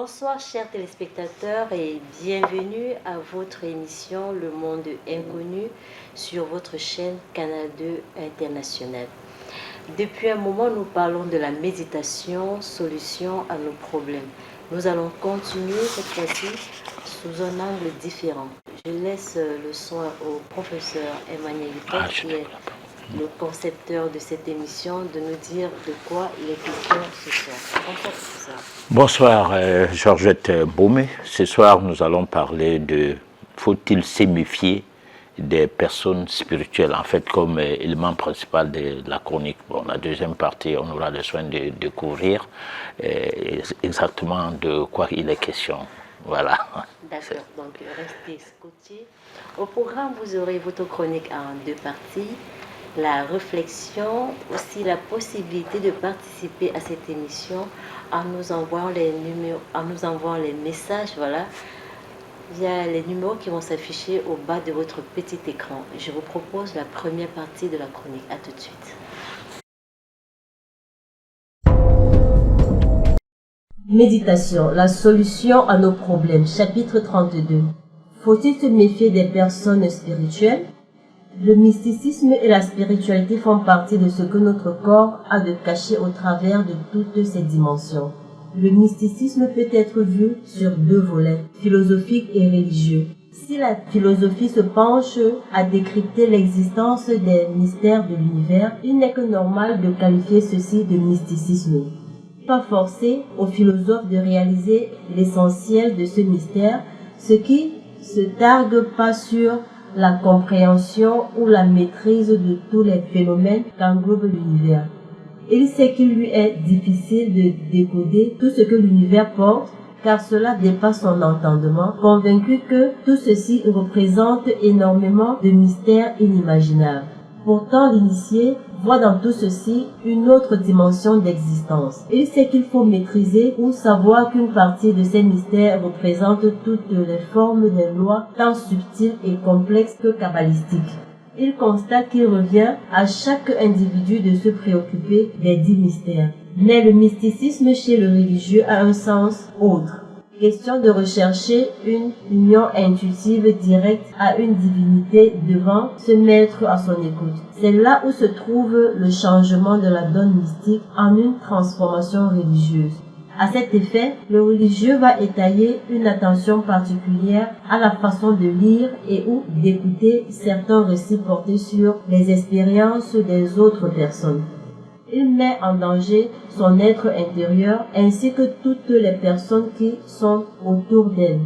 Bonsoir chers téléspectateurs et bienvenue à votre émission Le Monde Inconnu sur votre chaîne Canal 2 International. Depuis un moment, nous parlons de la méditation, solution à nos problèmes. Nous allons continuer cette fois-ci sous un angle différent. Je laisse le soin au professeur Emmanuel Ipok, qui est le concepteur de cette émission, de nous dire de quoi il est question ce soir. Bonsoir, professeur. Bonsoir, Georgette Baumé. Ce soir, nous allons parler de faut-il se méfier des personnes spirituelles, en fait, comme élément principal de la chronique. Bon, la deuxième partie, on aura le soin de découvrir exactement de quoi il est question. Voilà. D'accord, donc restez scotchés. Au programme, vous aurez votre chronique en deux parties. La réflexion, aussi la possibilité de participer à cette émission en nous envoyant les numéros, en nous envoyant les messages, voilà, via les numéros qui vont s'afficher au bas de votre petit écran. Je vous propose la première partie de la chronique. À tout de suite. Méditation, la solution à nos problèmes, chapitre 32. Faut-il se méfier des personnes spirituelles? Le mysticisme et la spiritualité font partie de ce que notre corps a de caché au travers de toutes ses dimensions. Le mysticisme peut être vu sur deux volets, philosophique et religieux. Si la philosophie se penche à décrypter l'existence des mystères de l'univers, il n'est que normal de qualifier ceci de mysticisme. Pas forcé aux philosophes de réaliser l'essentiel de ce mystère, ce qui se targue pas sur la compréhension ou la maîtrise de tous les phénomènes qu'englobe l'univers. Il sait qu'il lui est difficile de décoder tout ce que l'univers porte, car cela dépasse son entendement, convaincu que tout ceci représente énormément de mystères inimaginables. Pourtant, l'initié voit dans tout ceci une autre dimension d'existence. Il sait qu'il faut maîtriser ou savoir qu'une partie de ces mystères représente toutes les formes des lois tant subtiles et complexes que kabbalistiques. Il constate qu'il revient à chaque individu de se préoccuper des dix mystères. Mais le mysticisme chez le religieux a un sens autre. Question de rechercher une union intuitive directe à une divinité devant se mettre à son écoute. C'est là où se trouve le changement de la donne mystique en une transformation religieuse. À cet effet, le religieux va étayer une attention particulière à la façon de lire et ou d'écouter certains récits portés sur les expériences des autres personnes. Il met en danger son être intérieur ainsi que toutes les personnes qui sont autour d'elle.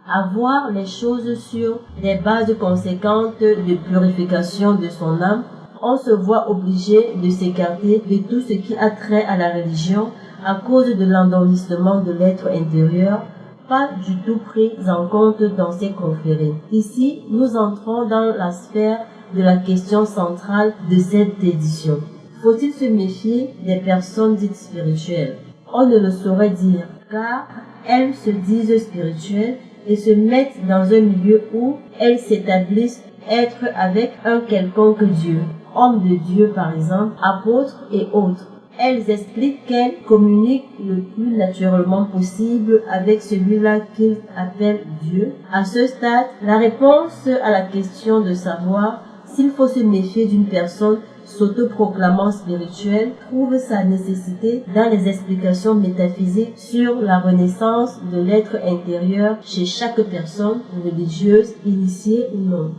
À voir les choses sur des bases conséquentes de purification de son âme, on se voit obligé de s'écarter de tout ce qui a trait à la religion à cause de l'endormissement de l'être intérieur, pas du tout pris en compte dans ces conférences. Ici, nous entrons dans la sphère de la question centrale de cette édition. Faut-il se méfier des personnes dites spirituelles? On ne le saurait dire, car elles se disent spirituelles et se mettent dans un milieu où elles s'établissent être avec un quelconque Dieu, homme de Dieu par exemple, apôtre et autres. Elles expliquent qu'elles communiquent le plus naturellement possible avec celui-là qu'ils appellent Dieu. À ce stade, la réponse à la question de savoir s'il faut se méfier d'une personne s'autoproclamant spirituelle trouve sa nécessité dans les explications métaphysiques sur la renaissance de l'être intérieur chez chaque personne, religieuse, initiée ou non.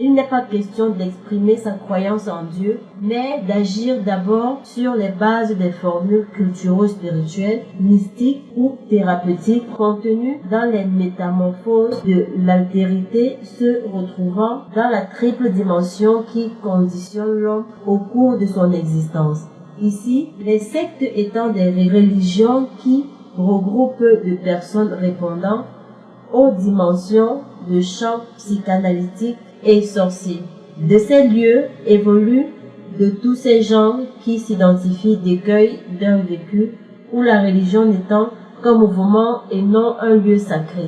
Il n'est pas question d'exprimer sa croyance en Dieu, mais d'agir d'abord sur les bases des formules culturo-spirituelles, mystiques ou thérapeutiques contenues dans les métamorphoses de l'altérité se retrouvant dans la triple dimension qui conditionne l'homme au cours de son existence. Ici, les sectes étant des religions qui regroupent de personnes répondant aux dimensions de champ psychanalytique et sorciers. De ces lieux évoluent de tous ces gens qui s'identifient d'écueils d'un vécu où la religion n'étant qu'un mouvement et non un lieu sacré.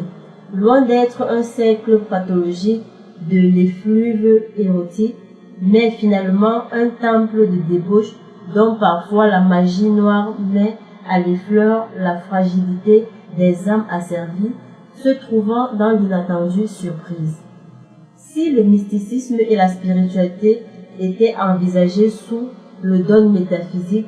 Loin d'être un cercle pathologique de l'effluve érotique, mais finalement un temple de débauche dont parfois la magie noire met à l'éfleur la fragilité des âmes asservies se trouvant dans l'inattendu surprise. Si le mysticisme et la spiritualité étaient envisagés sous le dogme métaphysique,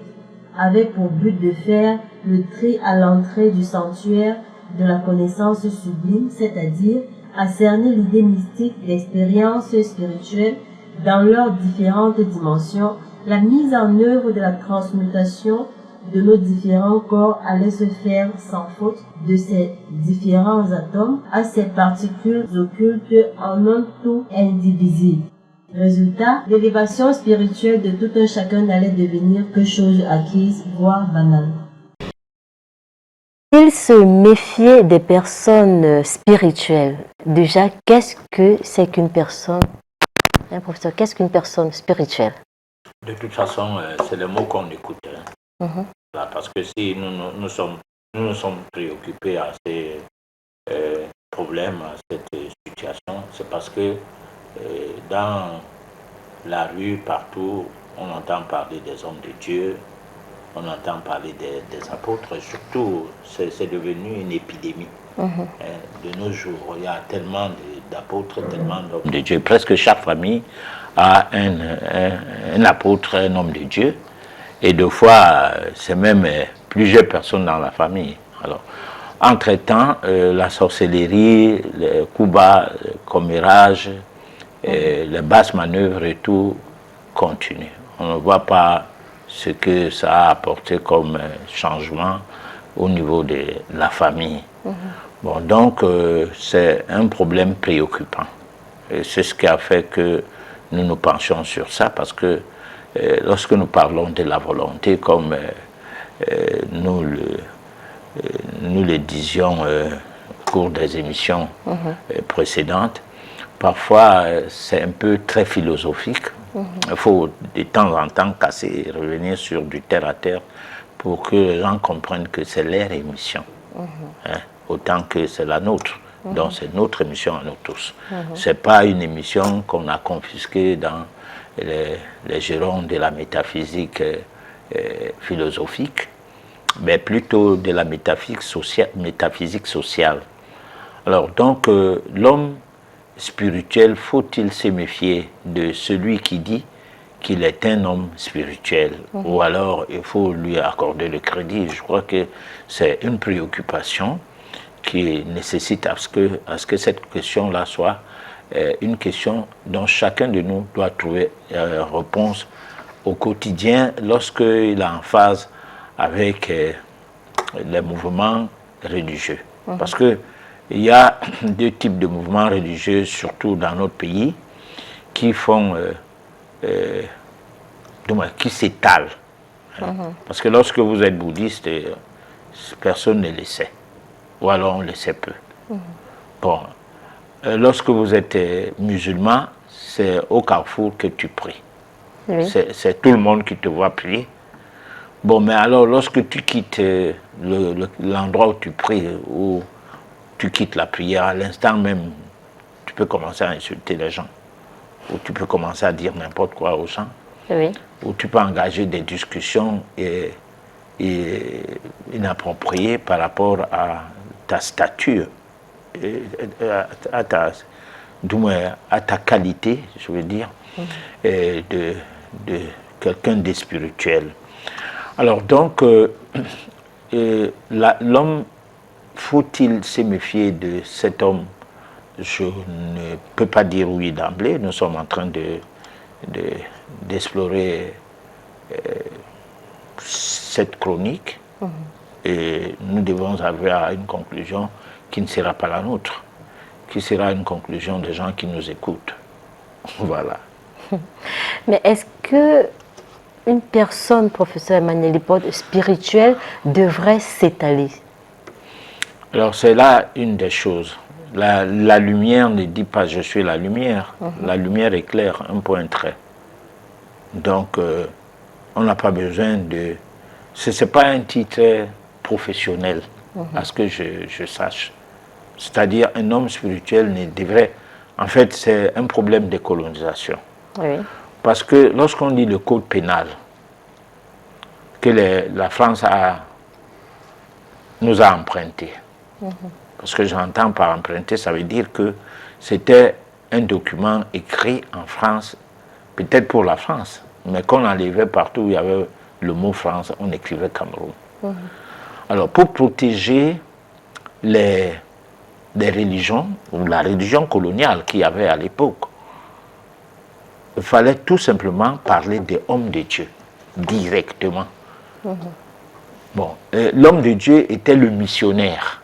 avec pour but de faire le tri à l'entrée du sanctuaire de la connaissance sublime, c'est-à-dire à cerner l'idée mystique d'expériences spirituelles dans leurs différentes dimensions, la mise en œuvre de la transmutation de nos différents corps allait se faire sans faute de ces différents atomes à ces particules occultes en un tout indivisible. Résultat, l'élévation spirituelle de tout un chacun n'allait devenir que chose acquise, voire banale. Il se méfiait des personnes spirituelles. Déjà, qu'est-ce que c'est qu'une personne, professeur, qu'est-ce qu'une personne spirituelle? De toute façon, c'est le mot qu'on écoute. Voilà, parce que si nous sommes préoccupés à ces problèmes, à cette situation, c'est parce que dans la rue, partout, on entend parler des hommes de Dieu, on entend parler des apôtres, et surtout, c'est devenu une épidémie. De nos jours, il y a tellement d'apôtres, tellement d'hommes de Dieu. Presque chaque famille a un apôtre, un homme de Dieu, et deux fois, c'est même plusieurs personnes dans la famille. Alors, entre-temps, la sorcellerie, le coup bas, le commérage, les basses manœuvres et tout continue. On ne voit pas ce que ça a apporté comme changement au niveau de la famille. Bon, donc, c'est un problème préoccupant. C'est ce qui a fait que nous nous penchions sur ça, parce que lorsque nous parlons de la volonté, comme nous le disions au cours des émissions précédentes, parfois c'est un peu très philosophique. Il faut de temps en temps casser, revenir sur du terre-à-terre pour que les gens comprennent que c'est leur émission, autant que c'est la nôtre. Donc c'est notre émission à nous tous. Ce n'est pas une émission qu'on a confisquée dans les girondes de la métaphysique philosophique, mais plutôt de la métaphysique sociale. Alors donc, l'homme spirituel, faut-il se méfier de celui qui dit qu'il est un homme spirituel, ou alors il faut lui accorder le crédit? Je crois que c'est une préoccupation qui nécessite à ce que cette question-là soit une question dont chacun de nous doit trouver réponse au quotidien lorsqu'il est en phase avec les mouvements religieux. Parce qu'il y a deux types de mouvements religieux, surtout dans notre pays, qui font, qui s'étalent. Parce que lorsque vous êtes bouddhiste, personne ne le sait. Ou alors on le sait peu. Bon, lorsque vous êtes musulman, c'est au carrefour que tu pries. Oui. C'est tout le monde qui te voit prier. Bon, mais alors lorsque tu quittes l'endroit où tu pries, où tu quittes la prière, à l'instant même, tu peux commencer à insulter les gens. Ou tu peux commencer à dire n'importe quoi aux gens. Oui. Ou tu peux engager des discussions inappropriées par rapport à ta stature, à ta qualité, je veux dire, de quelqu'un de spirituel. Alors donc, l'homme, faut-il se méfier de cet homme? Je ne peux pas dire oui d'emblée. Nous sommes en train d'explorer cette chronique et nous devons arriver à une conclusion qui ne sera pas la nôtre, qui sera une conclusion des gens qui nous écoutent. Voilà. Mais est-ce que une personne, professeur Emmanuel Lippold, spirituelle, devrait s'étaler? Alors c'est là une des choses. La lumière ne dit pas « je suis la lumière ». La lumière éclaire, un point trait. Donc, on n'a pas besoin de... Ce n'est pas un titre professionnel, à ce que je sache. C'est-à-dire, un homme spirituel ne devrait... En fait, c'est un problème de colonisation. Oui. Parce que lorsqu'on lit le code pénal que la France nous a emprunté, Parce que j'entends par emprunter, ça veut dire que c'était un document écrit en France, peut-être pour la France, mais qu'on enlevait partout où il y avait le mot France, on écrivait Cameroun. Alors, pour protéger les religions, ou la religion coloniale qu'il y avait à l'époque, il fallait tout simplement parler des hommes de Dieu, directement. Bon, l'homme de Dieu était le missionnaire.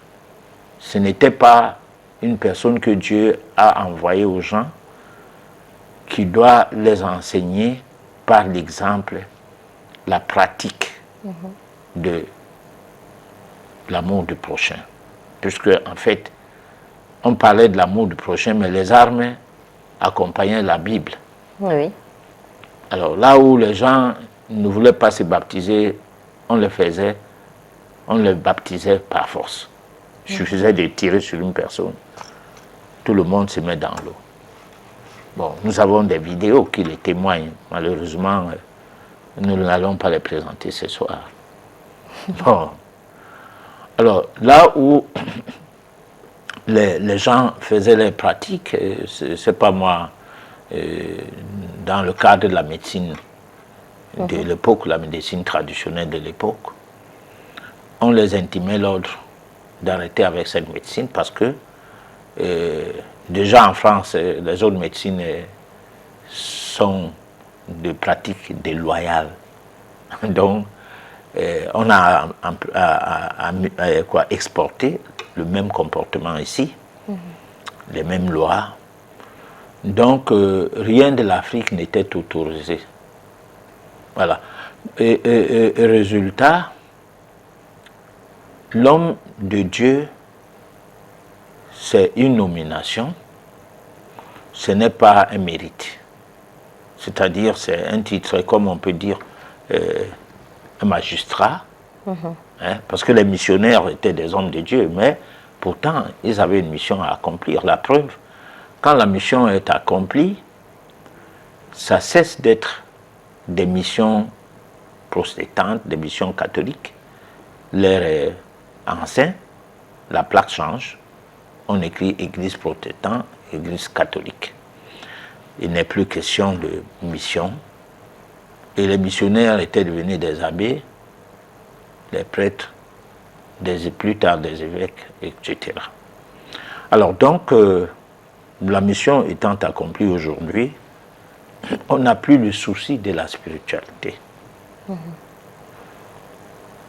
Ce n'était pas une personne que Dieu a envoyée aux gens qui doit les enseigner par l'exemple, la pratique de l'amour du prochain. Puisque, en fait, on parlait de l'amour du prochain, mais les armes accompagnaient la Bible. Oui. Alors, là où les gens ne voulaient pas se baptiser, on le faisait, on le baptisait par force. Il suffisait de tirer sur une personne, tout le monde se met dans l'eau. Bon, nous avons des vidéos qui les témoignent. Malheureusement, nous n'allons pas les présenter ce soir. Bon. Alors, là où les gens faisaient les pratiques, c'est pas moi, dans le cadre de la médecine de l'époque, la médecine traditionnelle de l'époque, on les intimait l'ordre d'arrêter avec cette médecine parce que déjà en France, les autres médecines sont de pratiques déloyales. Donc, on a exporté le même comportement ici, les mêmes lois. Donc, rien de l'Afrique n'était autorisé. Voilà. Et résultat, l'homme de Dieu, c'est une nomination, ce n'est pas un mérite. C'est-à-dire, c'est un titre, comme on peut dire, un magistrat, hein, parce que les missionnaires étaient des hommes de Dieu, mais pourtant, ils avaient une mission à accomplir. La preuve, quand la mission est accomplie, ça cesse d'être des missions protestantes, des missions catholiques. L'air est ancien, la plaque change, on écrit Église protestante, Église catholique. Il n'est plus question de mission. Et les missionnaires étaient devenus des abbés, des prêtres, plus tard des évêques, etc. Alors donc, la mission étant accomplie aujourd'hui, on n'a plus le souci de la spiritualité.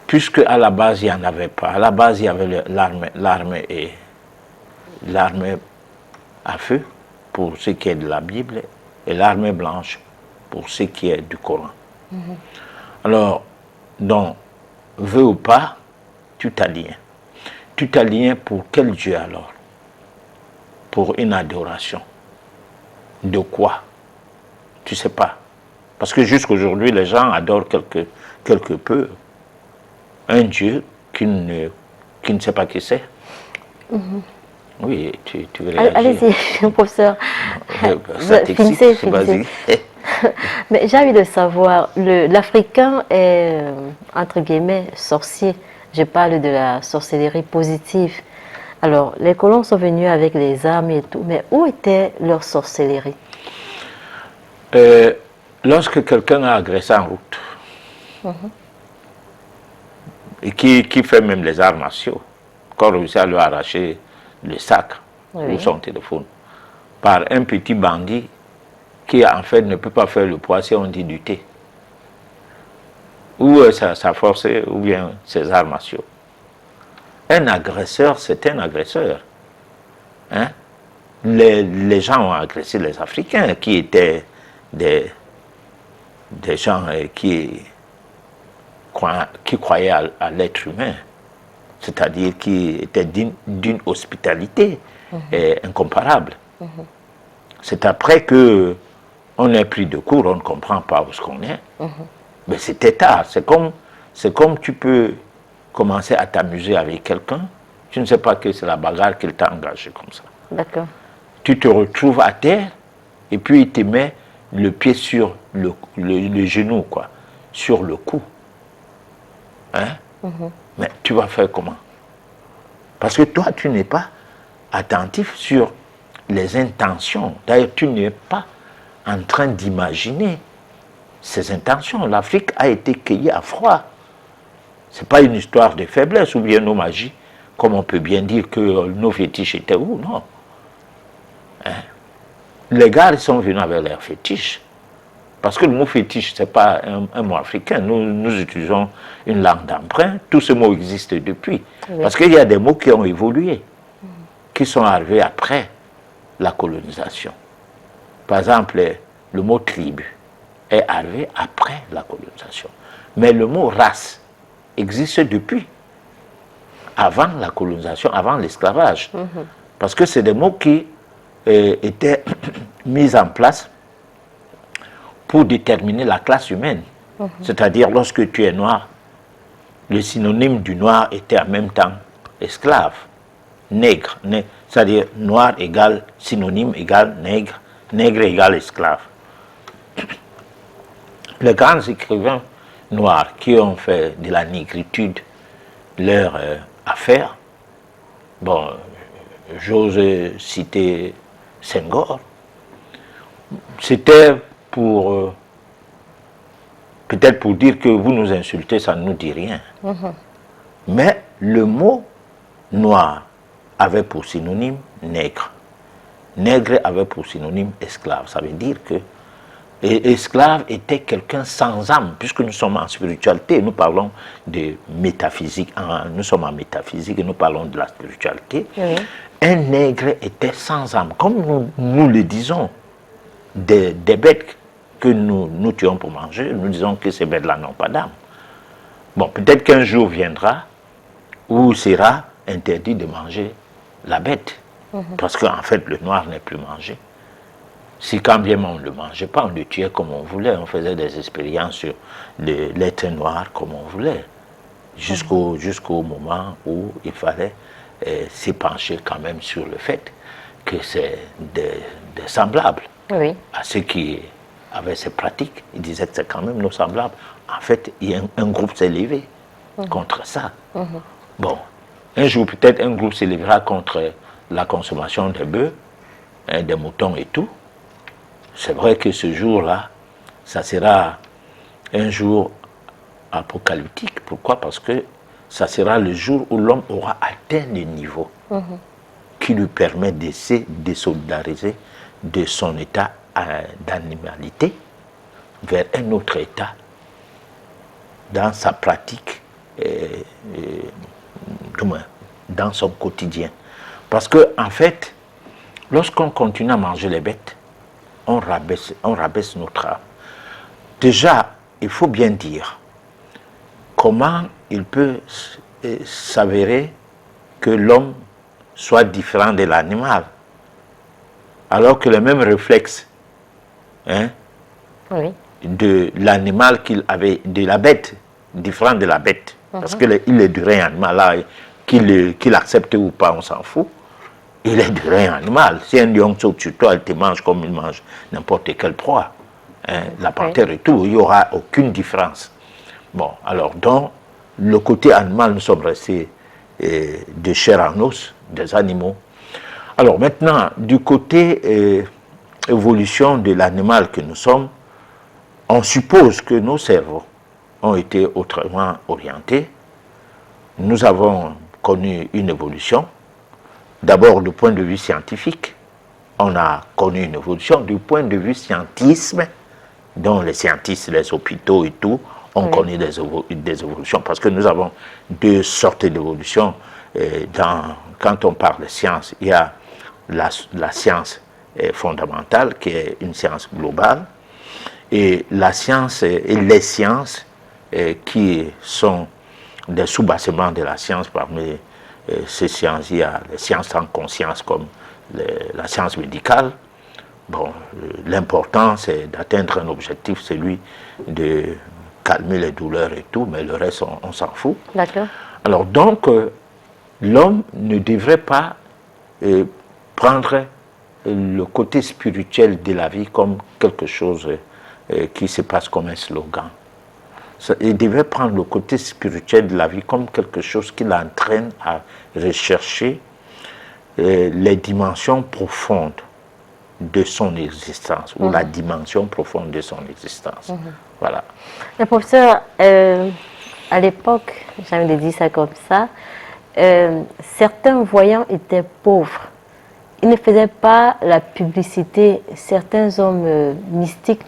Puisque à la base, il n'y en avait pas. À la base, il y avait l'arme à feu, pour ce qui est de la Bible, et l'arme blanche, pour ce qui est du Coran. Alors, donc, veux ou pas, tu t'alignes. Tu t'alignes pour quel Dieu alors? Pour une adoration. De quoi? Tu ne sais pas. Parce que jusqu'aujourd'hui, les gens adorent quelque peu un Dieu qui ne sait pas qui c'est. Oui, tu veux réagir. Allez-y, professeur. Ça t'excite, vas-y. Mais j'ai envie de savoir, l'Africain est, entre guillemets, sorcier. Je parle de la sorcellerie positive. Alors, les colons sont venus avec les armes et tout, mais où était leur sorcellerie? Lorsque quelqu'un a agressé en route, et qui fait même les arts martiaux, qu'on réussit à lui arracher le sac ou son téléphone, par un petit bandit qui en fait ne peut pas faire le poids si on dit du thé, ou sa force, ou bien ses arts martiaux. Un agresseur, c'est un agresseur. Hein? Les gens ont agressé les Africains, qui étaient des gens qui croyaient à l'être humain, c'est-à-dire qui étaient d'une hospitalité incomparable. C'est après que on est pris de court, on ne comprend pas où ce qu'on est. Mais c'était tard. C'est comme tu peux commencer à t'amuser avec quelqu'un, tu ne sais pas que c'est la bagarre qu'il t'a engagé comme ça. D'accord. Tu te retrouves à terre, et puis il te met le pied sur le genou, quoi, sur le cou. Hein? Mais tu vas faire comment? Parce que toi, tu n'es pas attentif sur les intentions. D'ailleurs, tu n'es pas en train d'imaginer ses intentions. L'Afrique a été cueillie à froid. Ce n'est pas une histoire de faiblesse ou bien nos magies, comme on peut bien dire que nos fétiches étaient où, non. Hein? Les gars, ils sont venus avec leurs fétiches. Parce que le mot fétiche, ce n'est pas un mot africain. Nous utilisons une langue d'emprunt. Tout ce mot existe depuis. Oui. Parce qu'il y a des mots qui ont évolué, qui sont arrivés après la colonisation. Par exemple, le mot tribu est arrivé après la colonisation. Mais le mot race existe depuis, avant la colonisation, avant l'esclavage. Parce que c'est des mots qui étaient mis en place pour déterminer la classe humaine. C'est-à-dire, lorsque tu es noir, le synonyme du noir était en même temps esclave, nègre. C'est-à-dire, noir égale synonyme égale nègre, nègre égale esclave. Les grands écrivains noirs qui ont fait de la négritude leur affaire, bon, j'ose citer Senghor, c'était pour peut-être pour dire que vous nous insultez, ça ne nous dit rien. Mais le mot noir avait pour synonyme nègre. Nègre avait pour synonyme esclave. Ça veut dire que esclave était quelqu'un sans âme, puisque nous sommes en spiritualité, nous parlons de métaphysique, nous sommes en métaphysique et nous parlons de la spiritualité. Oui. Un nègre était sans âme, comme nous le disons, des bêtes que nous tuons pour manger, nous disons que ces bêtes-là n'ont pas d'âme. Bon, peut-être qu'un jour viendra où il sera interdit de manger la bête, parce qu'en fait le noir n'est plus mangé. Si quand bien on ne le mangeait pas, on le tuait comme on voulait, on faisait des expériences sur l'être noir comme on voulait, jusqu'au moment où il fallait s'épancher quand même sur le fait que c'est des semblables. Oui. À ceux qui avaient ces pratiques, ils disaient que c'est quand même nos semblables. En fait, il y a un groupe s'est levé contre ça. Bon, un jour peut-être un groupe s'élèvera contre la consommation des bœufs, des moutons et tout. C'est vrai que ce jour-là, ça sera un jour apocalyptique. Pourquoi? Parce que ça sera le jour où l'homme aura atteint le niveau qui lui permet de se désolidariser de son état d'animalité vers un autre état dans sa pratique, dans son quotidien. Parce que en fait, lorsqu'on continue à manger les bêtes, on rabaisse notre âme. Déjà, il faut bien dire comment il peut s'avérer que l'homme soit différent de l'animal, alors que le même réflexe de l'animal qu'il avait, de la bête, différent de la bête, parce qu'il est du règne animal, là, qu'il accepte ou pas, on s'en fout. Il est du règne animal. Si un lion saute sur toi, il te mange comme il mange n'importe quelle proie. La panthère et tout, il n'y aura aucune différence. Bon, alors, dans le côté animal, nous sommes restés de chair en os, des animaux. Alors maintenant, du côté évolution de l'animal que nous sommes, on suppose que nos cerveaux ont été autrement orientés. Nous avons connu une évolution. D'abord, du point de vue scientifique, on a connu une évolution. Du point de vue scientisme, dont les scientifiques, les hôpitaux et tout, ont connu des évolutions. Parce que nous avons deux sortes d'évolutions. Quand on parle de science, il y a la science fondamentale, qui est une science globale, et la science et les sciences qui sont des sous-bassements de la science. Parmi ces sciences, il y a les sciences en conscience comme la science médicale. Bon, l'important c'est d'atteindre un objectif, celui de calmer les douleurs et tout, mais le reste on s'en fout. D'accord. Alors donc, l'homme ne devrait pas prendre le côté spirituel de la vie comme quelque chose qui se passe comme un slogan. Il devait prendre le côté spirituel de la vie comme quelque chose qui l'entraîne à rechercher les dimensions profondes de son existence, ou la dimension profonde de son existence. Voilà. Le professeur, à l'époque, j'ai envie de dire ça comme ça, certains voyants étaient pauvres. Ils ne faisaient pas la publicité, certains hommes mystiques,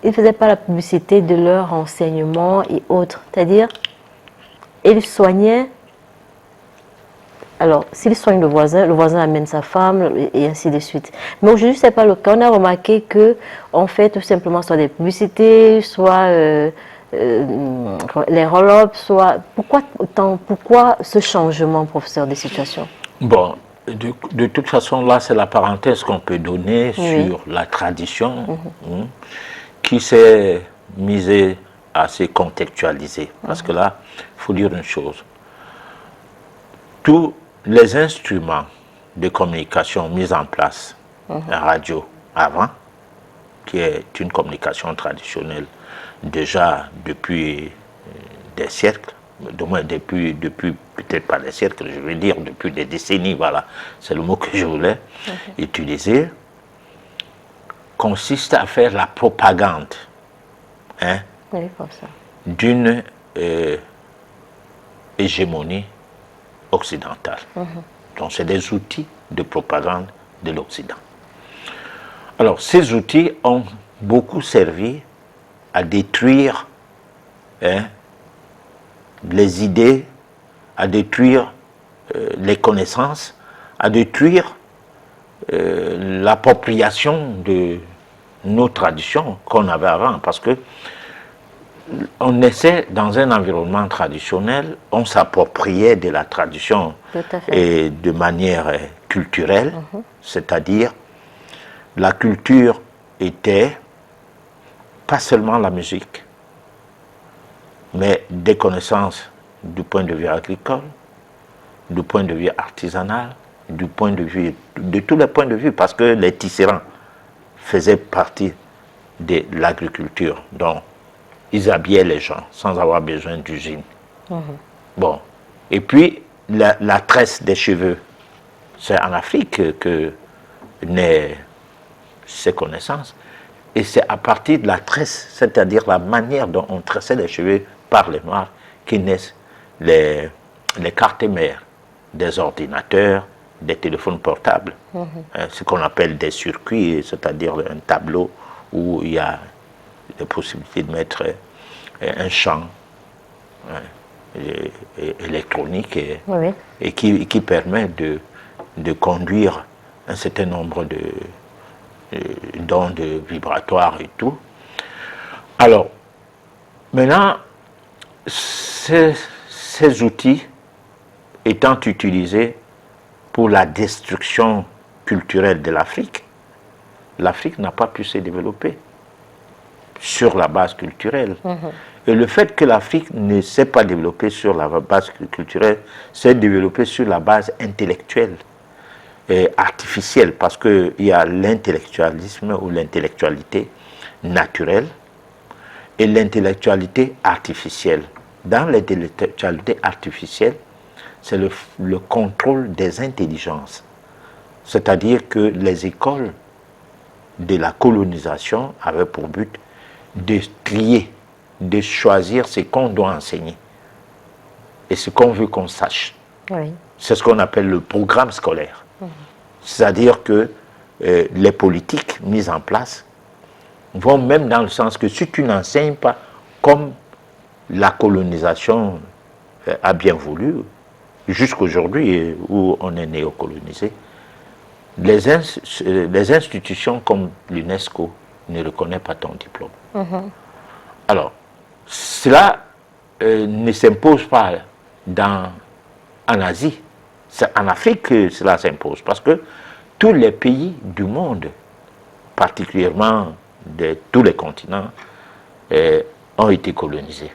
ils ne faisaient pas la publicité de leurs enseignements et autres. C'est-à-dire, ils soignaient. Alors, s'il soigne le voisin amène sa femme et ainsi de suite. Mais aujourd'hui, ce n'est pas le cas. On a remarqué qu'on fait tout simplement soit des publicités, soit les roll-ups, soit... Pourquoi ce changement, professeur, de situation? Bon, de toute façon, là, c'est la parenthèse qu'on peut donner sur la tradition qui s'est mise à se contextualiser. Parce que là, il faut dire une chose. Tous les instruments de communication mis en place, la radio avant, qui est une communication traditionnelle déjà depuis des siècles, du moins depuis peut-être pas des siècles, je veux dire depuis des décennies, voilà, c'est le mot que je voulais utiliser, consiste à faire la propagande d'une hégémonie occidentale. Donc c'est des outils de propagande de l'Occident. Alors ces outils ont beaucoup servi à détruire les idées, à détruire les connaissances, à détruire l'appropriation de nos traditions qu'on avait avant, parce que on essaie, dans un environnement traditionnel, on s'appropriait de la tradition et de manière culturelle, c'est-à-dire la culture était pas seulement la musique, mais des connaissances du point de vue agricole, du point de vue artisanal, du point de vue, de tous les points de vue, parce que les tisserands faisaient partie de l'agriculture. Donc, ils habillaient les gens sans avoir besoin d'usine. Bon. Et puis, la tresse des cheveux, c'est en Afrique que naissent ces connaissances. Et c'est à partir de la tresse, c'est-à-dire la manière dont on tressait les cheveux par les Noirs, qui naissent les cartes mères des ordinateurs, des téléphones portables. Ce qu'on appelle des circuits, c'est-à-dire un tableau où il y a la possibilité de mettre un champ électronique et qui permet de conduire un certain nombre d'ondes vibratoires et tout. Alors, maintenant, ces outils étant utilisés pour la destruction culturelle de l'Afrique, l'Afrique n'a pas pu se développer sur la base culturelle. Et le fait que l'Afrique ne s'est pas développée sur la base culturelle, s'est développée sur la base intellectuelle et artificielle, parce qu'il y a l'intellectualisme ou l'intellectualité naturelle et l'intellectualité artificielle. Dans l'intellectualité artificielle, c'est le contrôle des intelligences. C'est-à-dire que les écoles de la colonisation avaient pour but de trier, de choisir ce qu'on doit enseigner et ce qu'on veut qu'on sache. C'est ce qu'on appelle le programme scolaire. C'est-à-dire que les politiques mises en place vont même dans le sens que si tu n'enseignes pas comme la colonisation a bien voulu, jusqu'aujourd'hui où on est néocolonisé, les institutions comme l'UNESCO ne reconnaissent pas ton diplôme. Alors, cela ne s'impose pas en Asie. C'est en Afrique que cela s'impose, parce que tous les pays du monde, particulièrement de tous les continents, ont été colonisés.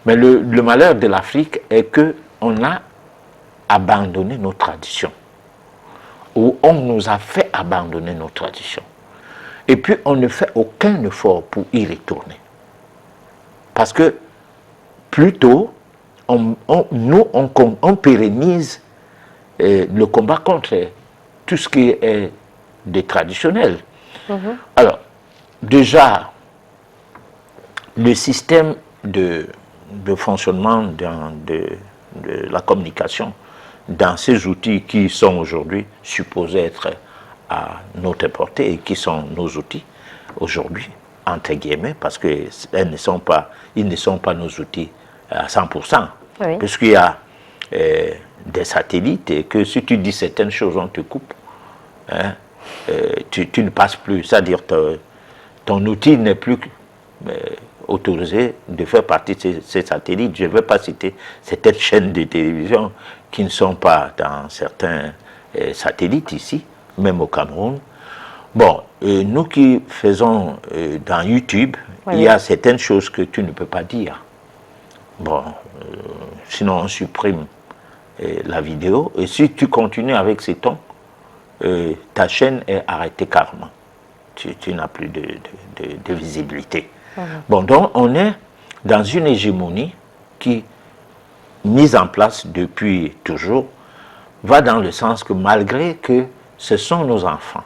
Mais le malheur de l'Afrique est qu'on a abandonné nos traditions, ou on nous a fait abandonner nos traditions. Et puis on ne fait aucun effort pour y retourner. Parce que plutôt, on pérennise le combat contre tout ce qui est des traditionnels. Alors, déjà, le système de fonctionnement de la communication dans ces outils qui sont aujourd'hui supposés être à notre portée et qui sont nos outils aujourd'hui, entre guillemets, parce qu'ils ne sont pas nos outils à 100%, Oui. puisqu'il y a des satellites et que si tu dis certaines choses, on te coupe. Hein, tu ne passes plus, c'est-à-dire ton outil n'est plus autorisé de faire partie de ces satellites. Je ne vais pas citer certaines chaînes de télévision qui ne sont pas dans certains satellites ici, même au Cameroun. Bon, nous qui faisons dans YouTube, Oui. il y a certaines choses que tu ne peux pas dire. Bon, sinon on supprime la vidéo. Et si tu continues avec ces tons, ta chaîne est arrêtée carrément. Tu n'as plus de visibilité. Bon, donc on est dans une hégémonie qui, mise en place depuis toujours, va dans le sens que malgré que ce sont nos enfants,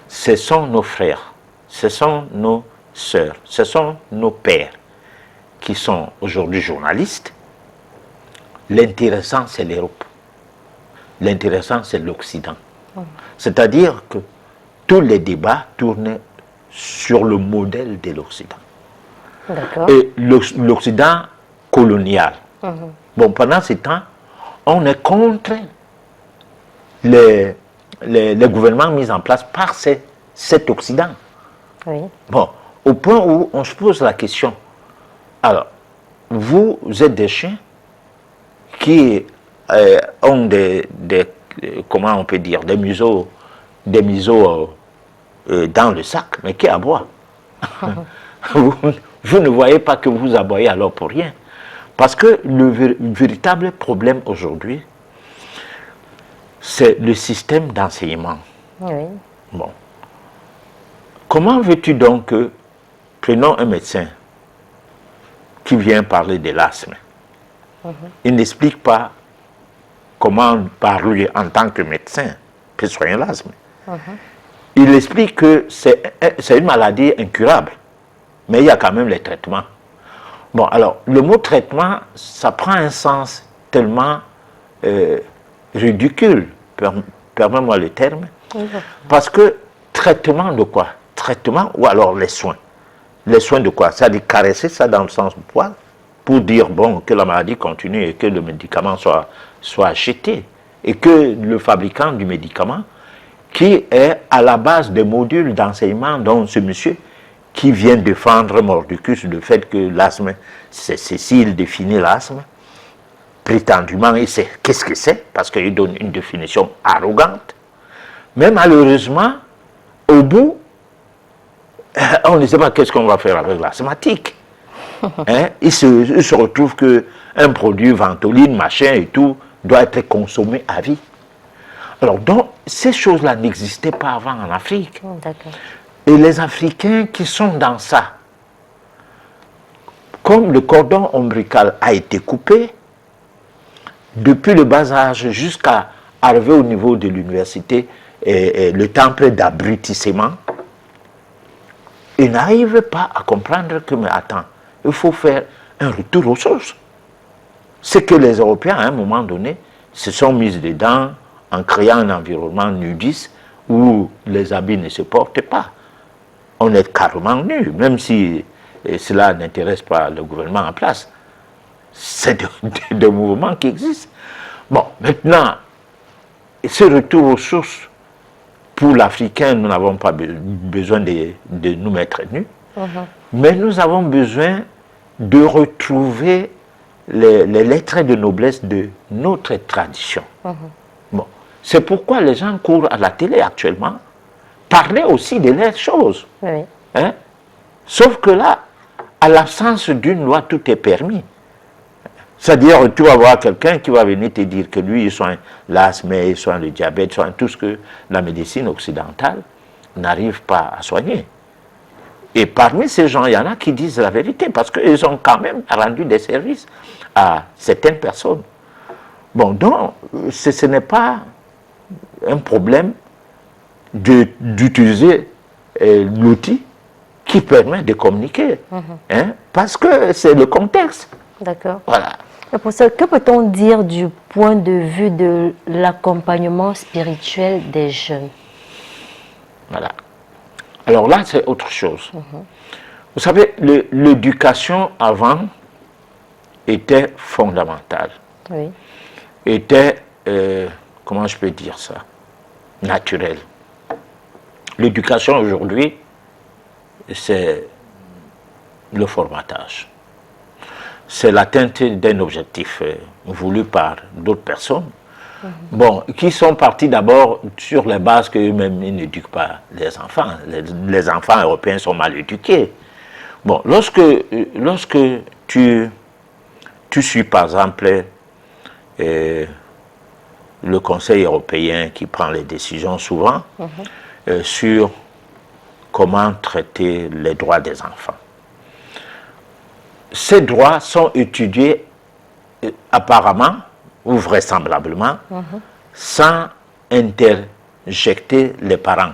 ce sont nos frères, ce sont nos sœurs, ce sont nos pères qui sont aujourd'hui journalistes, l'intéressant c'est l'Europe, l'intéressant c'est l'Occident. C'est-à-dire que tous les débats tournent sur le modèle de l'Occident. D'accord. Et l'Occident colonial. Bon, pendant ce temps, on est contre les gouvernements mis en place par cet Occident. Oui. Bon, au point où on se pose la question, alors, vous êtes des chiens qui ont comment on peut dire, des museaux dans le sac, mais qui aboient. Vous ne voyez pas que vous aboyez alors pour rien. Parce que le véritable problème aujourd'hui, c'est le système d'enseignement. Oui. Bon. Comment veux-tu donc que, prenons un médecin qui vient parler de l'asthme, il n'explique pas comment parler en tant que médecin peut soigner l'asthme. Il explique que c'est une maladie incurable, mais il y a quand même les traitements. Bon, alors, le mot traitement, ça prend un sens tellement ridicule, permets-moi le terme, parce que traitement de quoi? Traitement ou alors les soins. Les soins de quoi? C'est-à-dire caresser ça dans le sens du poil pour dire, bon, que la maladie continue et que le médicament soit acheté et que le fabricant du médicament, qui est à la base des modules d'enseignement dont ce monsieur qui vient défendre mordicus le fait que l'asthme, c'est s'il définit l'asthme, prétendument, il sait qu'est-ce que c'est, parce qu'il donne une définition arrogante. Mais malheureusement, au bout, on ne sait pas qu'est-ce qu'on va faire avec l'asthmatique. Hein? Il se retrouve qu'un produit ventoline, machin et tout, doit être consommé à vie. Alors, donc, ces choses-là n'existaient pas avant en Afrique. D'accord. Et les Africains qui sont dans ça, comme le cordon ombilical a été coupé, depuis le bas âge jusqu'à arriver au niveau de l'université, et le temple d'abrutissement, ils n'arrivent pas à comprendre que, mais attends, il faut faire un retour aux sources. C'est que les Européens, à un moment donné, se sont mis dedans en créant un environnement nudiste où les habits ne se portent pas. On est carrément nus, même si cela n'intéresse pas le gouvernement en place. C'est des mouvements qui existent. Bon, maintenant, ce retour aux sources, pour l'Africain, nous n'avons pas besoin de nous mettre nus, mais nous avons besoin de retrouver les lettres de noblesse de notre tradition. Bon. C'est pourquoi les gens courent à la télé actuellement, parler aussi de les choses. Oui. Hein? Sauf que là, à l'absence d'une loi, tout est permis. C'est-à-dire, tu vas voir quelqu'un qui va venir te dire que lui, il soigne l'asthme, il soigne le diabète, il soigne tout ce que la médecine occidentale n'arrive pas à soigner. Et parmi ces gens, il y en a qui disent la vérité, parce qu'ils ont quand même rendu des services à certaines personnes. Bon, donc, ce n'est pas un problème d'utiliser l'outil qui permet de communiquer, hein, parce que c'est le contexte. D'accord. Voilà. Professeur, que peut-on dire du point de vue de l'accompagnement spirituel des jeunes? Voilà. Alors là, c'est autre chose. Vous savez, l'éducation avant était fondamentale. Oui. Était, comment je peux dire ça, naturelle. L'éducation aujourd'hui, c'est le formatage. C'est l'atteinte d'un objectif voulu par d'autres personnes. Bon, qui sont partis d'abord sur les bases qu'eux-mêmes ils n'éduquent pas les enfants. Les enfants européens sont mal éduqués. Bon, lorsque tu suis par exemple le Conseil européen qui prend les décisions souvent sur comment traiter les droits des enfants. Ces droits sont étudiés apparemment ou vraisemblablement sans interjecter les parents.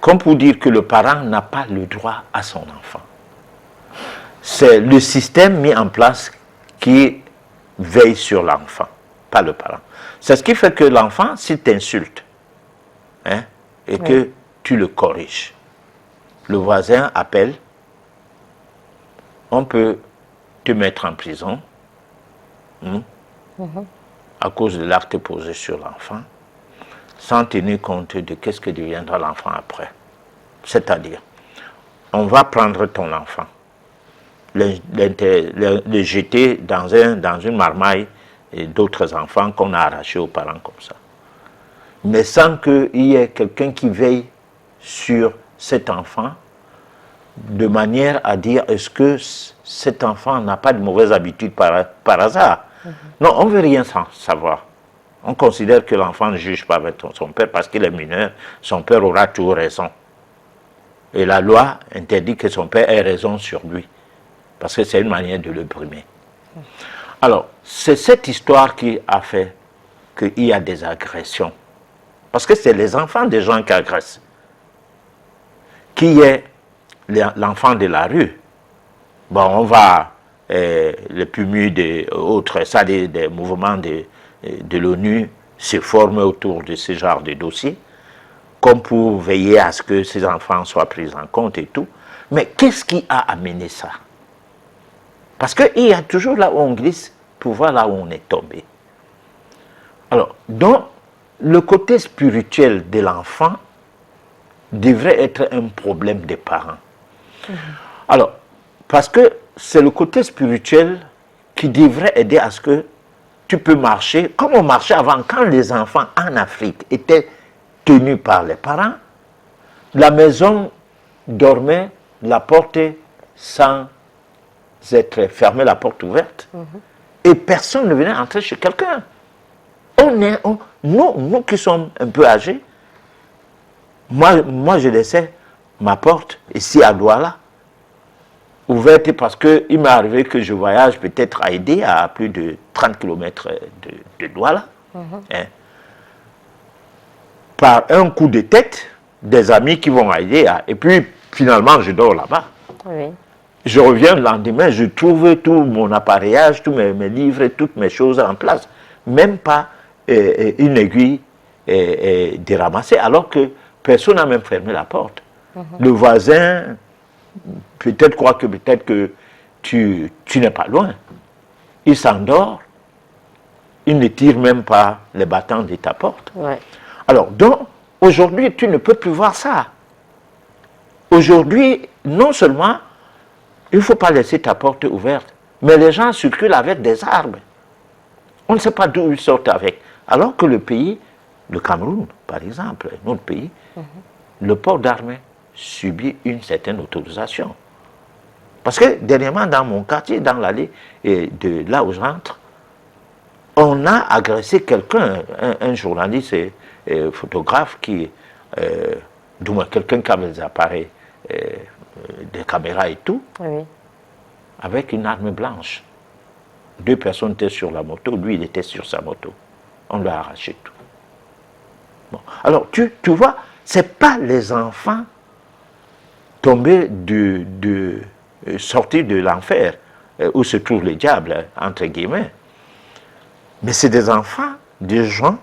Comme pour dire que le parent n'a pas le droit à son enfant. C'est le système mis en place qui veille sur l'enfant, pas le parent. C'est ce qui fait que l'enfant, s'il t'insulte, hein, et que tu le corriges, le voisin appelle, on peut te mettre en prison à cause de l'acte posé sur l'enfant, sans tenir compte de qu'est-ce que deviendra l'enfant après. C'est-à-dire, on va prendre ton enfant, le jeter dans une marmaille et d'autres enfants qu'on a arrachés aux parents comme ça. Mais sans qu'il y ait quelqu'un qui veille sur cet enfant, de manière à dire, est-ce que cet enfant n'a pas de mauvaises habitudes par hasard? Non, on ne veut rien savoir. On considère que l'enfant ne juge pas avec son père parce qu'il est mineur, son père aura toujours raison. Et la loi interdit que son père ait raison sur lui, parce que c'est une manière de le brimer. Alors, c'est cette histoire qui a fait qu'il y a des agressions. Parce que c'est les enfants des gens qui agressent. Qui est l'enfant de la rue? Bon, on va, le PUMU et autres, ça, des mouvements de l'ONU se forment autour de ce genre de dossiers, comme pour veiller à ce que ces enfants soient pris en compte et tout. Mais qu'est-ce qui a amené ça? Parce qu'il y a toujours là où on glisse pour voir là où on est tombé. Alors, donc, le côté spirituel de l'enfant devrait être un problème des parents. Alors, parce que c'est le côté spirituel qui devrait aider à ce que tu peux marcher comme on marchait avant, quand les enfants en Afrique étaient tenus par les parents. La maison dormait, la porte sans être fermée, la porte ouverte, et personne ne venait entrer chez quelqu'un. Nous qui sommes un peu âgés, moi je laissais ma porte ici à Douala ouverte parce qu'il m'est arrivé que je voyage peut-être à aider à plus de 30 km de Douala. Hein. Par un coup de tête, des amis qui vont aider, et puis finalement je dors là-bas. Oui. Je reviens le lendemain, je trouve tout mon appareillage, tous mes livres, toutes mes choses en place. Même pas une aiguille déramassée, alors que personne n'a même fermé la porte. Le voisin peut-être croit que peut-être que tu n'es pas loin. Il s'endort, il ne tire même pas les battants de ta porte. Ouais. Alors, donc, aujourd'hui, tu ne peux plus voir ça. Aujourd'hui, non seulement il ne faut pas laisser ta porte ouverte, mais les gens circulent avec des armes. On ne sait pas d'où ils sortent avec. Alors que le pays, le Cameroun, par exemple, notre pays, le port d'armes subit une certaine autorisation. Parce que dernièrement, dans mon quartier, dans l'allée de là où j'entre, on a agressé quelqu'un, un journaliste et photographe qui, quelqu'un qui avait des appareils des caméras et tout, Oui. avec une arme blanche. 2 personnes étaient sur la moto, lui il était sur sa moto. On lui a arraché tout. Bon. Alors tu vois, c'est pas les enfants tombés sortis de l'enfer, où se trouvent les diables, entre guillemets. Mais c'est des enfants, des gens,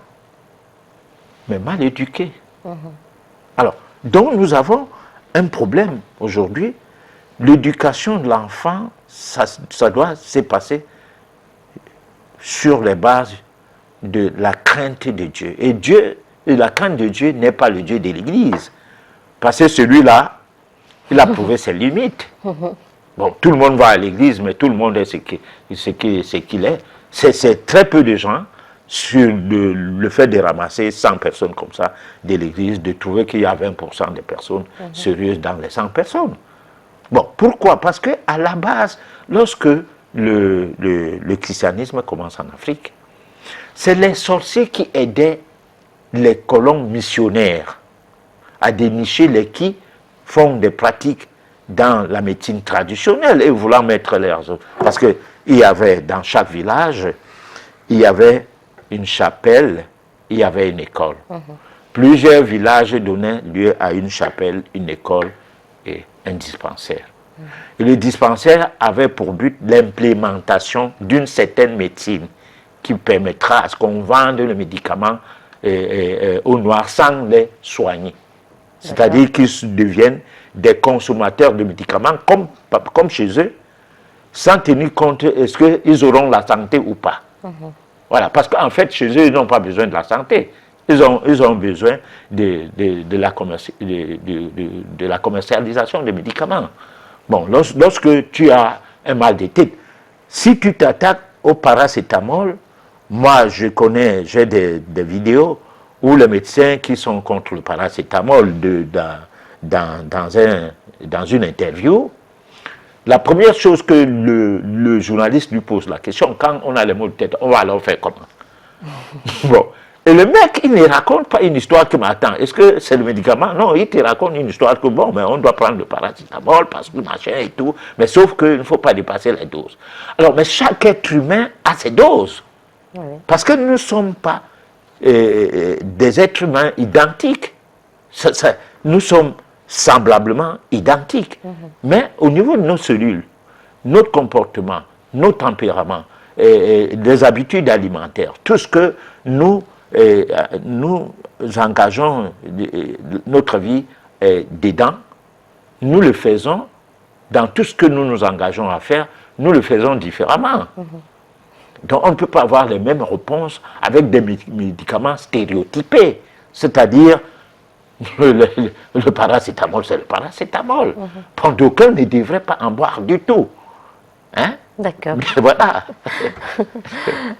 mais mal éduqués. Alors, donc nous avons un problème aujourd'hui. L'éducation de l'enfant, ça doit se passer sur les bases de la crainte de Dieu. Et la crainte de Dieu n'est pas le Dieu de l'Église. Parce que celui-là, il a prouvé ses limites. Bon, tout le monde va à l'église, mais tout le monde est ce qu'il est. C'est très peu de gens sur le fait de ramasser 100 personnes comme ça de l'église, de trouver qu'il y a 20% de personnes sérieuses dans les 100 personnes. Bon, pourquoi? Parce qu'à la base, lorsque le christianisme commence en Afrique, c'est les sorciers qui aidaient les colons missionnaires à dénicher les qui font des pratiques dans la médecine traditionnelle et voulant mettre leurs autres. Parce qu'il y avait dans chaque village, il y avait une chapelle, il y avait une école. Plusieurs villages donnaient lieu à une chapelle, une école et un dispensaire. Et le dispensaire avait pour but l'implémentation d'une certaine médecine qui permettra à ce qu'on vende le médicament aux Noirs sans les soigner. C'est-à-dire qu'ils deviennent des consommateurs de médicaments comme chez eux, sans tenir compte est-ce qu'ils auront la santé ou pas. Voilà, parce qu'en fait, chez eux, ils n'ont pas besoin de la santé. Ils ont besoin de la commercialisation des médicaments. Bon, lorsque tu as un mal de tête, si tu t'attaques au paracétamol, moi j'ai des vidéos où les médecins qui sont contre le paracétamol dans une interview, la première chose que le journaliste lui pose la question, quand on a les maux de tête, on va alors faire comment? Bon. Et le mec, il ne raconte pas une histoire qui m'attend. Est-ce que c'est le médicament? Non, il te raconte une histoire que, bon, mais on doit prendre le paracétamol parce que machin et tout. Mais sauf qu'il ne faut pas dépasser les doses. Alors, mais chaque être humain a ses doses. Oui. Parce que nous ne sommes pas des êtres humains identiques. Nous sommes semblablement identiques. Mais au niveau de nos cellules, notre comportement, nos tempéraments, les habitudes alimentaires, tout ce que nous engageons notre vie dedans, nous le faisons, dans tout ce que nous nous engageons à faire, nous le faisons différemment. Donc on ne peut pas avoir les mêmes réponses avec des médicaments stéréotypés, c'est-à-dire le paracétamol, c'est le paracétamol. D'aucuns ne devraient pas en boire du tout. Hein? D'accord. Voilà.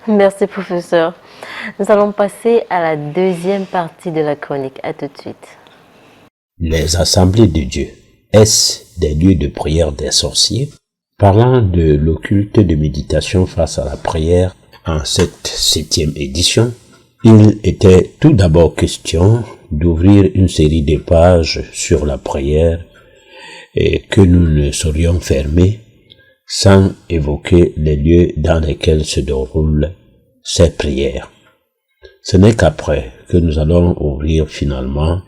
Merci, professeur. Nous allons passer à la deuxième partie de la chronique. À tout de suite. Les assemblées de Dieu. Est-ce des lieux de prière des sorciers? Parlant de l'occulte de méditation face à la prière en cette 7e édition, il était tout d'abord question d'ouvrir une série de pages sur la prière et que nous ne saurions fermer sans évoquer les lieux dans lesquels se déroulent ces prières. Ce n'est qu'après que nous allons ouvrir finalement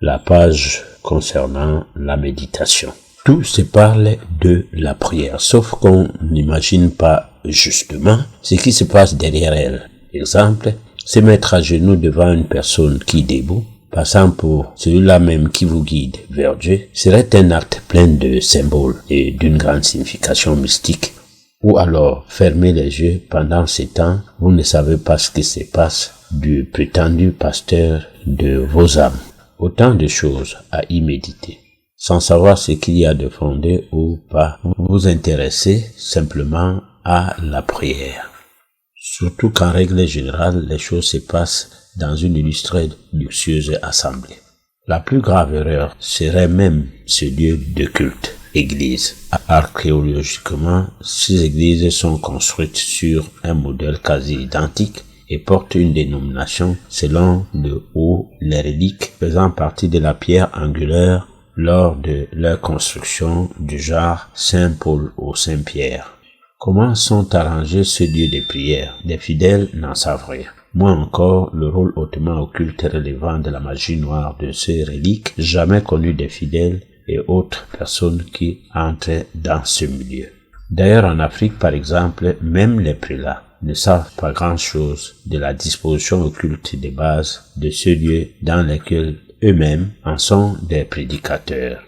la page concernant la méditation. Tout se parle de la prière, sauf qu'on n'imagine pas justement ce qui se passe derrière elle. Exemple, se mettre à genoux devant une personne qui debout, passant pour celui-là même qui vous guide vers Dieu, serait un acte plein de symboles et d'une grande signification mystique. Ou alors, fermer les yeux pendant ce temps, vous ne savez pas ce qui se passe du prétendu pasteur de vos âmes. Autant de choses à y méditer. Sans savoir ce qu'il y a de fondé ou pas, vous vous intéressez simplement à la prière. Surtout qu'en règle générale, les choses se passent dans une illustrée, luxueuse assemblée. La plus grave erreur serait même ce lieu de culte, église. Archéologiquement, ces églises sont construites sur un modèle quasi identique et portent une dénomination selon le haut, les reliques faisant partie de la pierre angulaire, lors de leur construction du genre Saint-Paul ou Saint-Pierre. Comment sont arrangés ce lieu de prière? Les fidèles n'en savent rien. Moins encore, le rôle hautement occulte et relevant de la magie noire de ces reliques, jamais connues des fidèles et autres personnes qui entrent dans ce milieu. D'ailleurs, en Afrique, par exemple, même les prélats ne savent pas grand-chose de la disposition occulte des bases de ce lieu dans lequel eux-mêmes en sont des prédicateurs.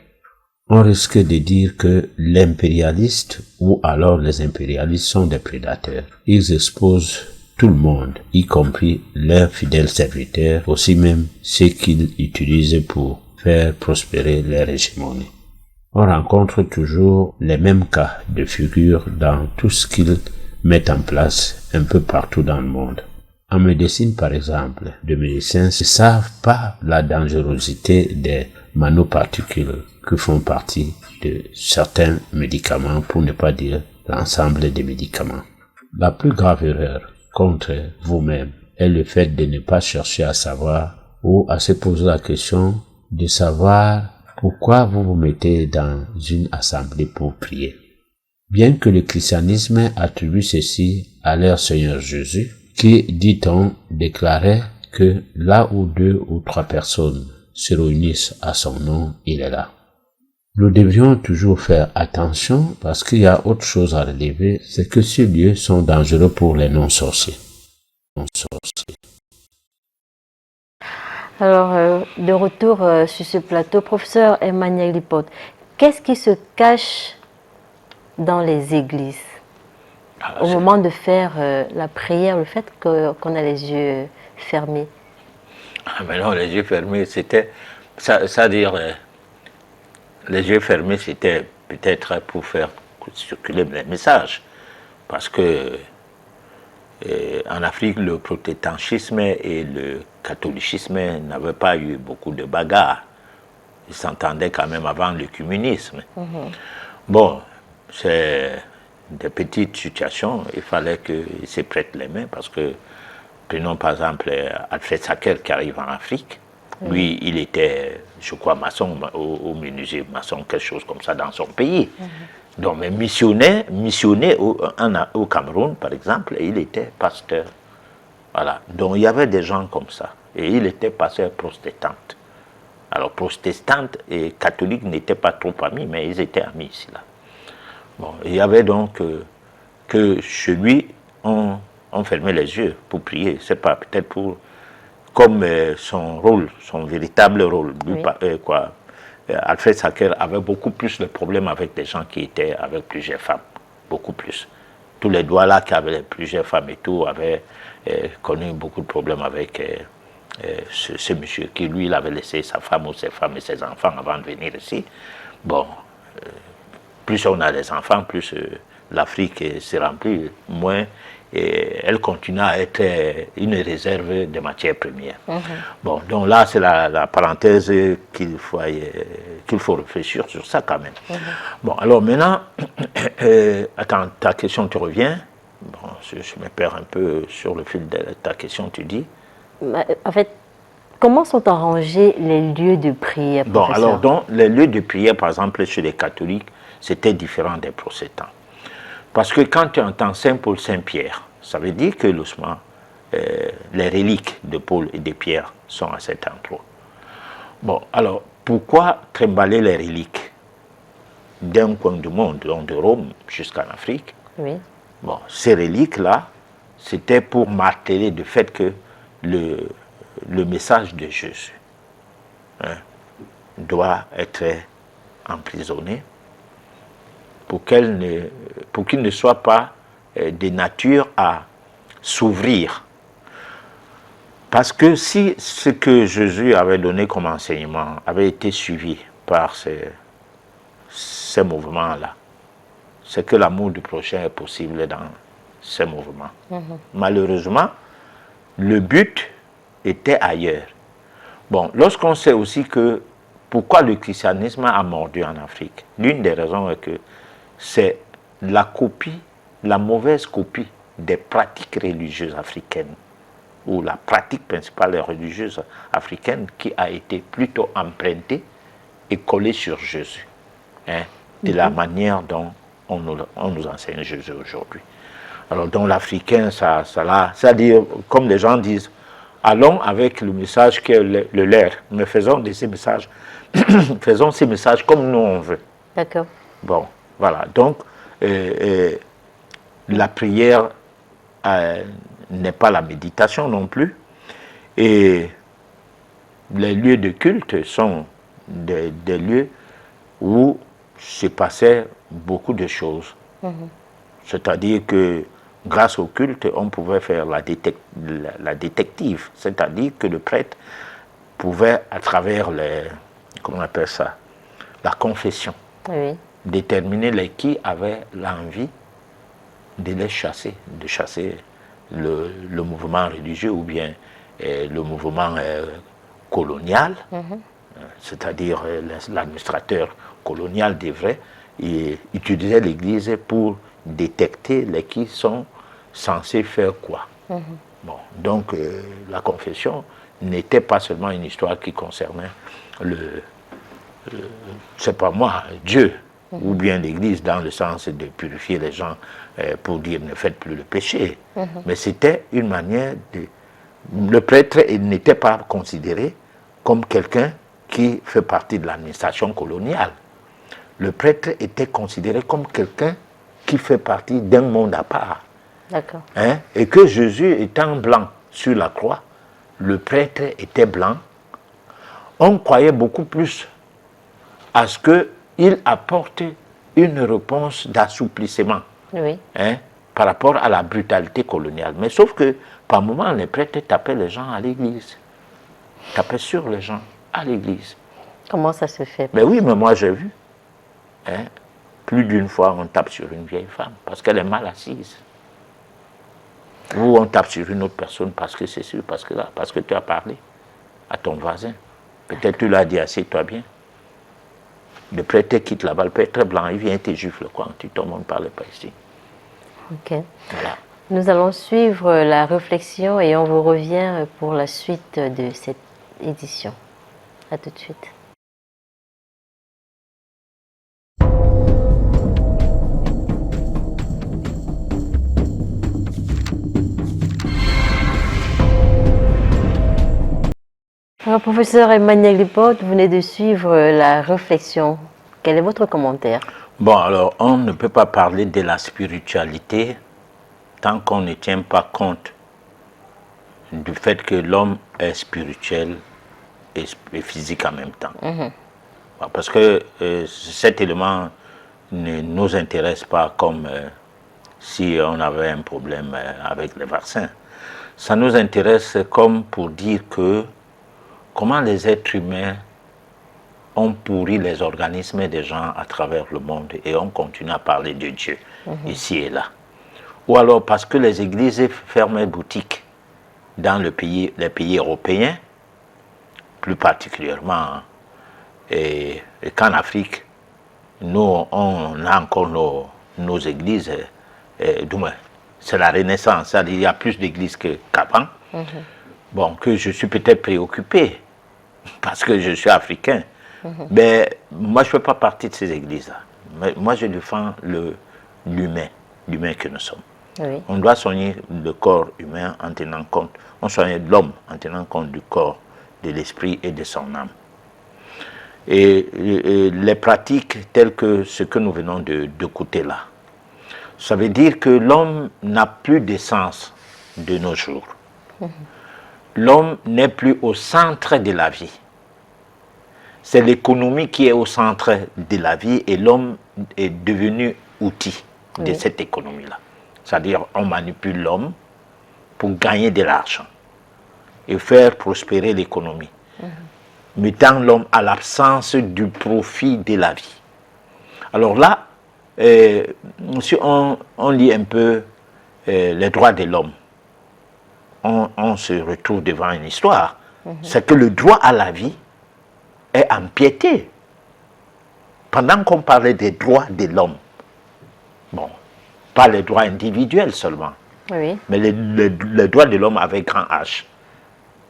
On risque de dire que l'impérialiste ou alors les impérialistes sont des prédateurs. Ils exposent tout le monde, y compris leurs fidèles serviteurs, aussi même ceux qu'ils utilisent pour faire prospérer leur hégémonie. On rencontre toujours les mêmes cas de figure dans tout ce qu'ils mettent en place un peu partout dans le monde. En médecine, par exemple, les médecins ne savent pas la dangerosité des nanoparticules qui font partie de certains médicaments, pour ne pas dire l'ensemble des médicaments. La plus grave erreur contre vous-même est le fait de ne pas chercher à savoir ou à se poser la question de savoir pourquoi vous vous mettez dans une assemblée pour prier. Bien que le christianisme attribue ceci à leur Seigneur Jésus, qui, dit-on, déclarait que là où 2 ou 3 personnes se réunissent à son nom, il est là. Nous devrions toujours faire attention parce qu'il y a autre chose à relever, c'est que ces lieux sont dangereux pour les non-sorciers. Alors, de retour sur ce plateau, professeur Emmanuel Lipote, qu'est-ce qui se cache dans les églises au moment de faire la prière, le fait qu'on a les yeux fermés? Mais non, les yeux fermés, c'était... C'est-à-dire, les yeux fermés, c'était peut-être pour faire circuler les messages. Parce que en Afrique, le protestantisme et le catholicisme n'avaient pas eu beaucoup de bagarres. Ils s'entendaient quand même avant le communisme. Bon, c'est des petites situations, il fallait qu'ils se prêtent les mains parce que, prenons par exemple Alfred Sacker qui arrive en Afrique. Lui, il était, je crois, maçon, au menuisier maçon, quelque chose comme ça dans son pays. Donc, mais missionné au Cameroun, par exemple, et il était pasteur. Voilà. Donc, il y avait des gens comme ça. Et il était pasteur protestant. Alors, protestante et catholique n'étaient pas trop amis, mais ils étaient amis ici, là. Bon, il y avait donc que chez lui, on fermait les yeux pour prier. C'est pas peut-être pour... Comme son rôle, son véritable rôle. Oui. Alfred Sacker avait beaucoup plus de problèmes avec des gens qui étaient avec plusieurs femmes. Beaucoup plus. Tous les doigts là qui avaient plusieurs femmes et tout avaient connu beaucoup de problèmes avec ce monsieur qui, lui, il avait laissé sa femme ou ses femmes et ses enfants avant de venir ici. Bon, plus on a des enfants, plus l'Afrique se remplit, moins elle continue à être une réserve de matières premières. Bon, donc là, c'est la parenthèse qu'il faut réfléchir sur ça quand même. Bon, alors maintenant, attends, ta question te revient. Bon, je me perds un peu sur le fil de ta question, tu dis. En fait, comment sont arrangés les lieux de prière, Bon, professeur? alors, donc, les lieux de prière, par exemple, chez les catholiques, c'était différent des protestants. Parce que quand tu entends Saint-Paul, Saint-Pierre, ça veut dire que les reliques de Paul et de Pierre sont à cet endroit. Bon, alors, pourquoi trimballer les reliques d'un coin du monde, donc de Rome jusqu'en Afrique? Oui. Bon, ces reliques-là, c'était pour marteler le fait que le message de Jésus doit être emprisonné pour qu'il ne soit pas de nature à s'ouvrir. Parce que si ce que Jésus avait donné comme enseignement avait été suivi par ces mouvements-là, c'est que l'amour du prochain est possible dans ces mouvements. Malheureusement, le but était ailleurs. Bon, lorsqu'on sait aussi que pourquoi le christianisme a mordu en Afrique, l'une des raisons est que c'est la copie, la mauvaise copie des pratiques religieuses africaines, ou la pratique principale religieuse africaine qui a été plutôt empruntée est collé sur Jésus, hein, de la manière dont on nous enseigne Jésus aujourd'hui. Alors, dans l'Africain, c'est-à-dire, comme les gens disent, allons avec le message qui est le leur, mais faisons ces messages, faisons ces messages comme nous on veut. D'accord. Bon, voilà. Donc, la prière n'est pas la méditation non plus. Et les lieux de culte sont des lieux où se passaient beaucoup de choses. C'est-à-dire que grâce au culte, on pouvait faire la détective. C'est-à-dire que le prêtre pouvait, à travers comment on appelle ça, la confession, Oui. déterminer qui avaient l'envie de les chasser, de chasser le mouvement religieux ou bien le mouvement colonial, c'est-à-dire l'administrateur colonial devrait utiliser l'Église pour détecter les qui sont censés faire quoi. Bon, donc la confession n'était pas seulement une histoire qui concernait c'est pas moi, Dieu, ou bien l'Église dans le sens de purifier les gens pour dire ne faites plus le péché. Mais c'était une manière de... Le prêtre n'était pas considéré comme quelqu'un qui fait partie de l'administration coloniale. Le prêtre était considéré comme quelqu'un qui fait partie d'un monde à part. D'accord. Hein? Et que Jésus étant blanc sur la croix, le prêtre était blanc. On croyait beaucoup plus à ce qu'il apporte une réponse d'assouplissement, Oui. hein, par rapport à la brutalité coloniale. Mais sauf que, par moments, les prêtres tapaient les gens à l'église. Tapaient sur les gens à l'église. Comment ça se fait? Mais oui, mais moi j'ai vu. Hein, plus d'une fois, on tape sur une vieille femme parce qu'elle est mal assise. Ou on tape sur une autre personne parce que c'est sûr, parce que tu as parlé à ton voisin. Peut-être tu l'as dit, assieds-toi bien. Le prêtre quitte là-bas, le prêtre blanc, il vient et te gifle, quoi. Tu tombes, on ne parle pas ici. Ok. Voilà. Nous allons suivre la réflexion et on vous revient pour la suite de cette édition. À tout de suite. Alors, professeur Emmanuel Lipote, vous venez de suivre la réflexion. Quel est votre commentaire? Bon, alors, on ne peut pas parler de la spiritualité tant qu'on ne tient pas compte du fait que l'homme est spirituel et physique en même temps. Parce que cet élément ne nous intéresse pas comme si on avait un problème avec les vaccins. Ça nous intéresse comme pour dire que comment les êtres humains ont pourri les organismes des gens à travers le monde et on continue à parler de Dieu ici et là. Ou alors parce que les églises ferment boutique dans les pays européens, plus particulièrement, et qu'en Afrique, nous, on a encore nos églises, du moins, c'est la Renaissance, c'est-à-dire il y a plus d'églises qu'avant. Bon, que je suis peut-être préoccupé, parce que je suis africain, mais moi je ne fais pas partie de ces églises-là. Moi je défends l'humain que nous sommes. Oui. On doit soigner le corps humain en tenant compte, on soigne l'homme en tenant compte du corps, de l'esprit et de son âme. Et les pratiques telles que ce que nous venons d'écouter là, ça veut dire que l'homme n'a plus d'essence de nos jours. L'homme n'est plus au centre de la vie. C'est l'économie qui est au centre de la vie et l'homme est devenu outil de cette économie-là. C'est-à-dire on manipule l'homme pour gagner de l'argent et faire prospérer l'économie, mettant l'homme à l'absence du profit de la vie. Alors là, si on lit un peu les droits de l'homme, on se retrouve devant une histoire. C'est que le droit à la vie est empiété. Pendant qu'on parlait des droits de l'homme, bon, pas les droits individuels seulement, Oui. mais les droits de l'homme avec grand H,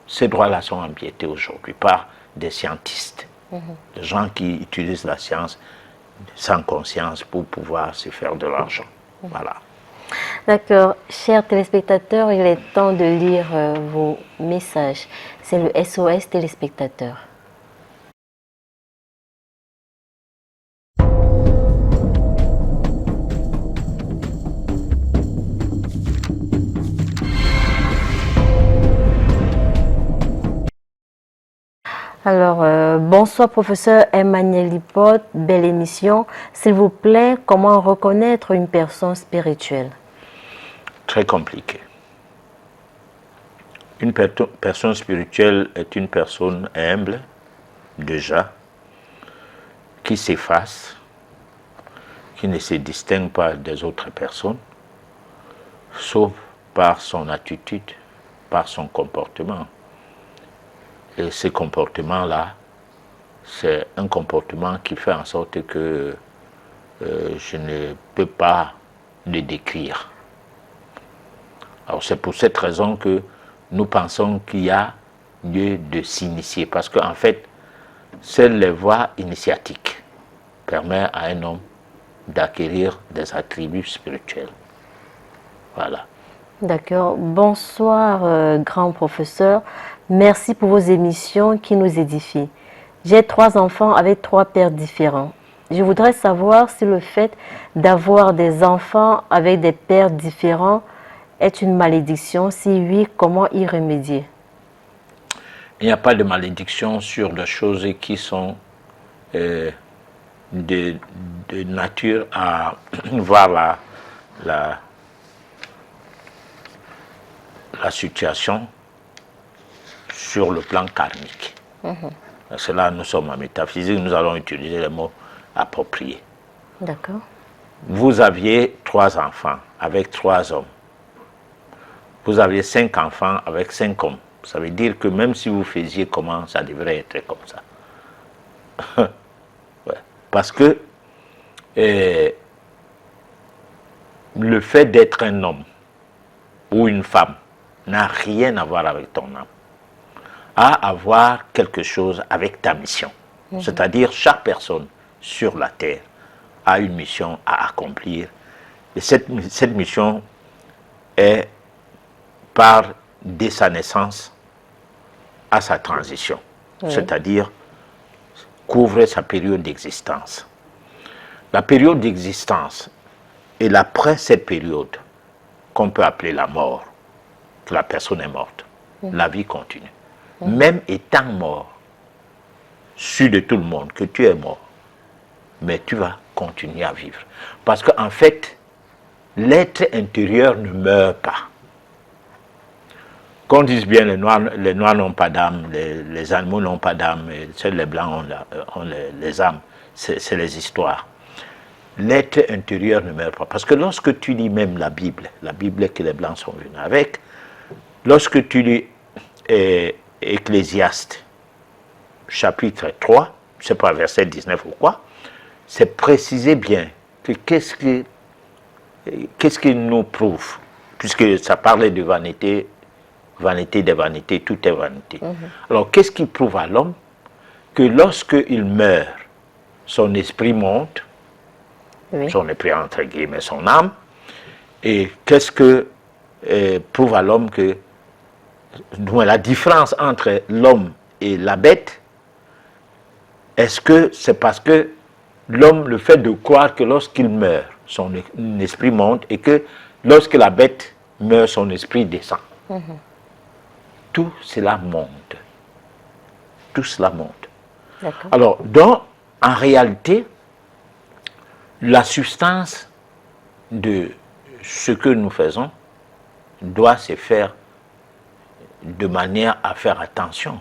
ces droits-là sont empiétés aujourd'hui par des scientistes Des gens qui utilisent la science sans conscience pour pouvoir se faire de l'argent. Voilà. D'accord. Chers téléspectateurs, il est temps de lire vos messages. C'est le SOS téléspectateur. Alors, bonsoir professeur Emmanuel Lipote, belle émission. S'il vous plaît, comment reconnaître une personne spirituelle? Très compliqué. Une personne spirituelle est une personne humble, déjà, qui s'efface, qui ne se distingue pas des autres personnes, sauf par son attitude, par son comportement. Et ce comportement-là, c'est un comportement qui fait en sorte que je ne peux pas le décrire. Alors c'est pour cette raison que nous pensons qu'il y a lieu de s'initier, parce qu'en fait, seules les voies initiatiques permettent à un homme d'acquérir des attributs spirituels. Voilà. D'accord. Bonsoir, grand professeur. Merci pour vos émissions qui nous édifient. J'ai 3 enfants avec 3 pères différents. Je voudrais savoir si le fait d'avoir des enfants avec des pères différents est une malédiction. Si oui, comment y remédier? Il n'y a pas de malédiction sur des choses qui sont de nature à voir la situation sur le plan karmique. Parce que là, nous sommes en métaphysique, nous allons utiliser les mots appropriés. D'accord. Vous aviez 3 enfants avec 3 hommes. Vous aviez 5 enfants avec 5 hommes. Ça veut dire que même si vous faisiez comment, ça devrait être comme ça. Ouais. Parce que le fait d'être un homme ou une femme n'a rien à voir avec ton âme, a à voir quelque chose avec ta mission. C'est-à-dire chaque personne sur la terre a une mission à accomplir. Et cette mission est part dès sa naissance à sa transition. C'est-à-dire couvre sa période d'existence. La période d'existence et l'après cette période, qu'on peut appeler la mort, que la personne est morte, la vie continue. Même étant mort, sûr de tout le monde que tu es mort, mais tu vas continuer à vivre. Parce qu'en fait, l'être intérieur ne meurt pas. Qu'on dise bien, les noirs n'ont pas d'âme, les animaux n'ont pas d'âme, seuls les blancs ont les âmes. C'est les histoires. L'être intérieur ne meurt pas. Parce que lorsque tu lis même la Bible que les blancs sont venus avec, lorsque tu lis Ecclésiaste, chapitre 3, je ne sais pas, verset 19 ou quoi, c'est précisé bien que qu'est-ce qu'il nous prouve, puisque ça parlait de vanité, vanité des vanités, tout est vanité. Alors, qu'est-ce qui prouve à l'homme? Que lorsqu'il meurt, son esprit monte, son esprit entre guillemets, son âme, et qu'est-ce que prouve à l'homme que la différence entre l'homme et la bête, est-ce que c'est parce que l'homme, le fait de croire que lorsqu'il meurt, son esprit monte, et que lorsque la bête meurt, son esprit descend? Tout cela monte. Tout cela monte. Alors, donc, en réalité, la substance de ce que nous faisons doit se faire de manière à faire attention.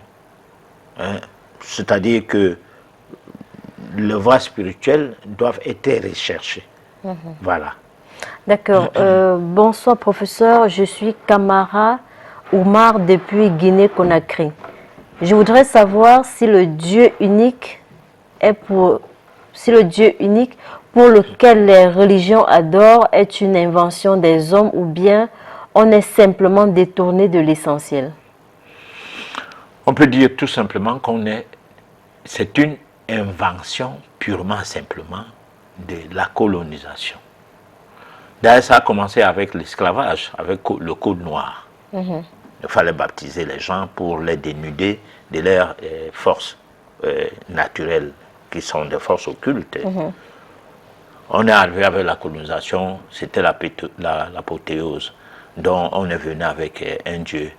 C'est-à-dire que les voies spirituelles doivent être recherchées. Voilà. D'accord. Bonsoir professeur, je suis Kamara Oumar depuis Guinée-Conakry. Je voudrais savoir si le Dieu unique pour lequel les religions adorent est une invention des hommes ou bien on est simplement détourné de l'essentiel. On peut dire tout simplement qu'on est c'est une invention purement simplement de la colonisation. D'ailleurs, ça a commencé avec l'esclavage, avec le code noir. Il fallait baptiser les gens pour les dénuder de leurs forces naturelles, qui sont des forces occultes. On est arrivé avec la colonisation, c'était l'apothéose, dont on est venu avec un Dieu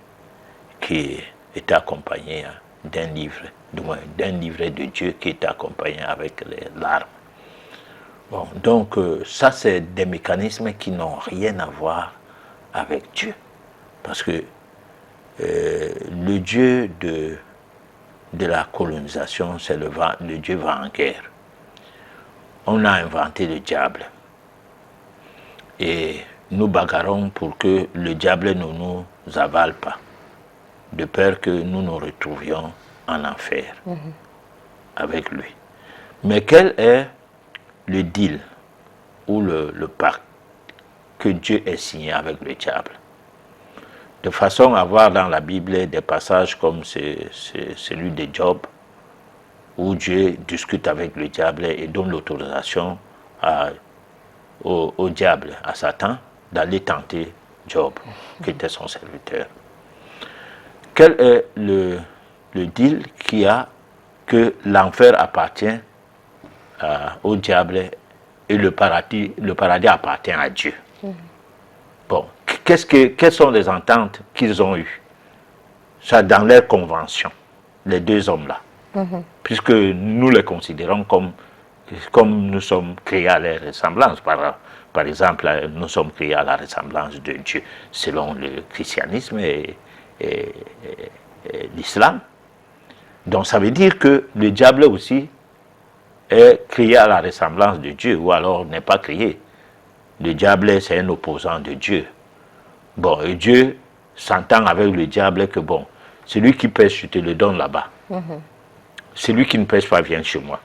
qui était accompagné d'un livret de Dieu qui était accompagné avec l'arme. Bon, donc ça, c'est des mécanismes qui n'ont rien à voir avec Dieu. Parce que le Dieu de la colonisation, c'est le Dieu va en guerre. On a inventé le diable. Et nous bagarrons pour que le diable ne nous avale pas, de peur que nous nous retrouvions en enfer avec lui. Mais quel est le deal ou le pacte que Dieu ait signé avec le diable? De façon à voir dans la Bible des passages comme celui de Job, où Dieu discute avec le diable et donne l'autorisation au diable, à Satan, d'aller tenter Job, qui était son serviteur. Quel est le deal qui a que l'enfer appartient au diable et le paradis appartient à Dieu? Bon, quelles sont les ententes qu'ils ont eues? Ça, dans leur convention, les deux hommes-là. Puisque nous les considérons comme nous sommes créés à leur ressemblance. Par exemple, nous sommes créés à la ressemblance de Dieu, selon le christianisme et l'islam. Donc ça veut dire que le diable aussi est créé à la ressemblance de Dieu, ou alors n'est pas créé. Le diable, c'est un opposant de Dieu. Bon, et Dieu s'entend avec le diable que bon, celui qui pêche, je te le donne là-bas. Celui qui ne pêche pas, vient chez moi.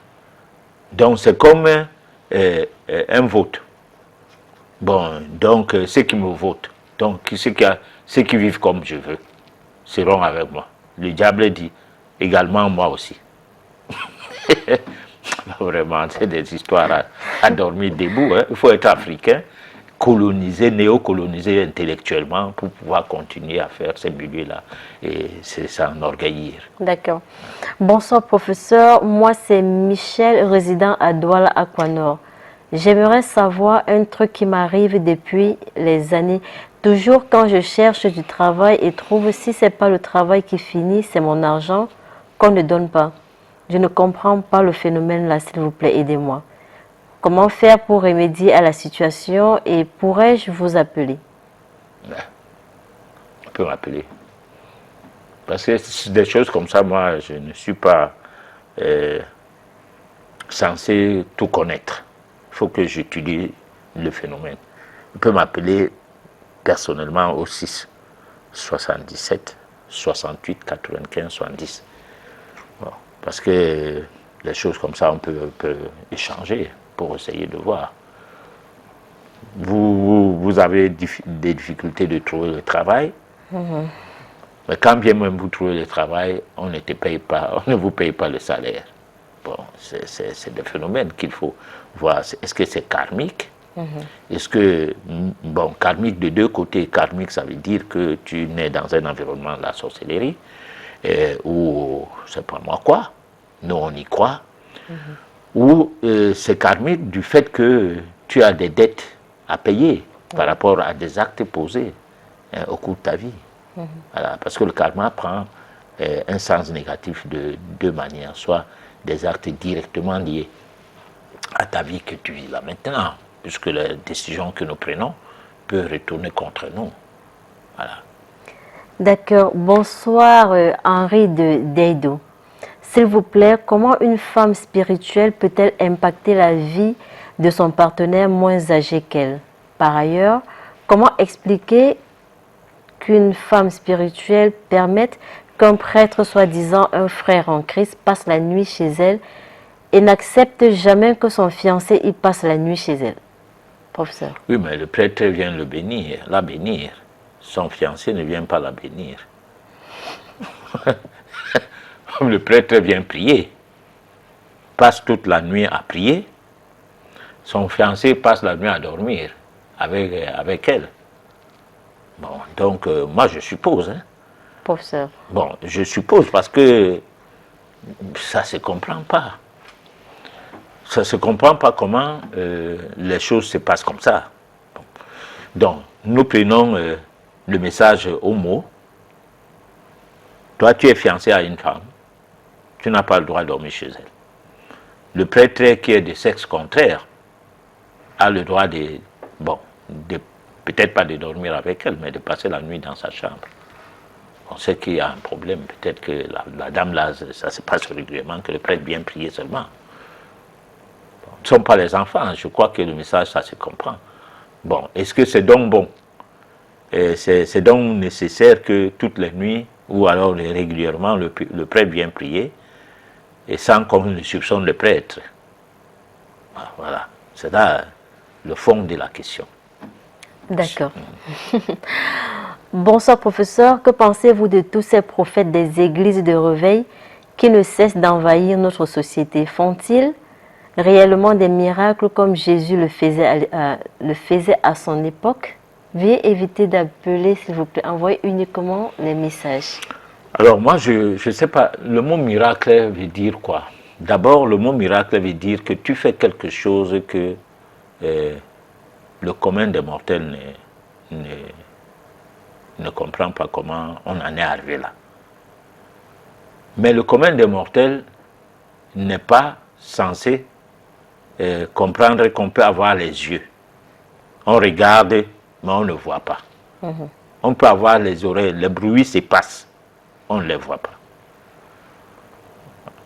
Donc c'est comme un vote. Bon, donc ceux qui me votent, donc ceux qui vivent comme je veux, seront avec moi. Le diable dit également moi aussi. Vraiment, c'est des histoires à dormir debout. Hein. Il faut être africain, colonisé, néo-colonisé intellectuellement pour pouvoir continuer à faire ces milieux-là et s'enorgueillir. D'accord. Bonsoir professeur, moi c'est Michel, résident à Douala, Aquanor. J'aimerais savoir un truc qui m'arrive depuis les années. Toujours quand je cherche du travail et trouve si ce n'est pas le travail qui finit, c'est mon argent qu'on ne donne pas. Je ne comprends pas le phénomène là, s'il vous plaît, aidez-moi. Comment faire pour remédier à la situation et pourrais-je vous appeler? On peut m'appeler. Parce que des choses comme ça, moi, je ne suis pas censé tout connaître. Il faut que j'étudie le phénomène. On peut m'appeler personnellement au 6 77 68 95 70. Bon, parce que les choses comme ça, on peut échanger pour essayer de voir. Vous avez des difficultés de trouver le travail, mais quand bien même vous trouvez le travail, on ne vous paye pas le salaire. Bon, c'est des phénomènes qu'il faut voir. Est-ce que c'est karmique? Est-ce que, bon, karmique de deux côtés, karmique ça veut dire que tu nais dans un environnement de la sorcellerie, ou c'est pas moi quoi, nous on y croit, ou c'est karmique du fait que tu as des dettes à payer par rapport à des actes posés au cours de ta vie. Voilà, parce que le karma prend un sens négatif de deux manières, soit des actes directement liés à ta vie que tu vis là maintenant, puisque les décisions que nous prenons peuvent retourner contre nous. Voilà. D'accord. Bonsoir Henri de Deido. S'il vous plaît, comment une femme spirituelle peut-elle impacter la vie de son partenaire moins âgé qu'elle? Par ailleurs, comment expliquer qu'une femme spirituelle permette qu'un prêtre, soi-disant un frère en Christ, passe la nuit chez elle et n'accepte jamais que son fiancé y passe la nuit chez elle? Professeur. Oui, mais le prêtre vient la bénir. Son fiancé ne vient pas la bénir. Le prêtre vient prier. passe toute la nuit à prier, son fiancé passe la nuit à dormir avec elle. Bon, donc, moi, je suppose. Hein. Professeur. Bon, je suppose parce que ça ne se comprend pas. Ça ne se comprend pas comment les choses se passent comme ça. Bon. Donc, nous prenons le message au mot. Toi, tu es fiancé à une femme. Tu n'as pas le droit de dormir chez elle. Le prêtre qui est de sexe contraire a le droit de peut-être pas de dormir avec elle, mais de passer la nuit dans sa chambre. On sait qu'il y a un problème. Peut-être que la dame là, ça se passe régulièrement, que le prêtre vient prier seulement. Bon, ce ne sont pas les enfants. Je crois que le message, ça se comprend. Bon, est-ce que c'est donc bon? C'est donc nécessaire que toutes les nuits, ou alors régulièrement, le prêtre vient prier, et sans qu'on ne soupçonne le prêtre. Voilà, c'est là le fond de la question. D'accord. Bonsoir professeur, que pensez-vous de tous ces prophètes des églises de réveil qui ne cessent d'envahir notre société? Font-ils réellement des miracles comme Jésus le faisait à son époque? Veuillez éviter d'appeler, s'il vous plaît, envoyez uniquement les messages. Alors moi, je ne sais pas, le mot miracle veut dire quoi? D'abord, le mot miracle veut dire que tu fais quelque chose que le commun des mortels ne comprend pas comment on en est arrivé là. Mais le commun des mortels n'est pas censé comprendre qu'on peut avoir les yeux. On regarde, mais on ne voit pas. On peut avoir les oreilles, les bruits se passent, on ne les voit pas.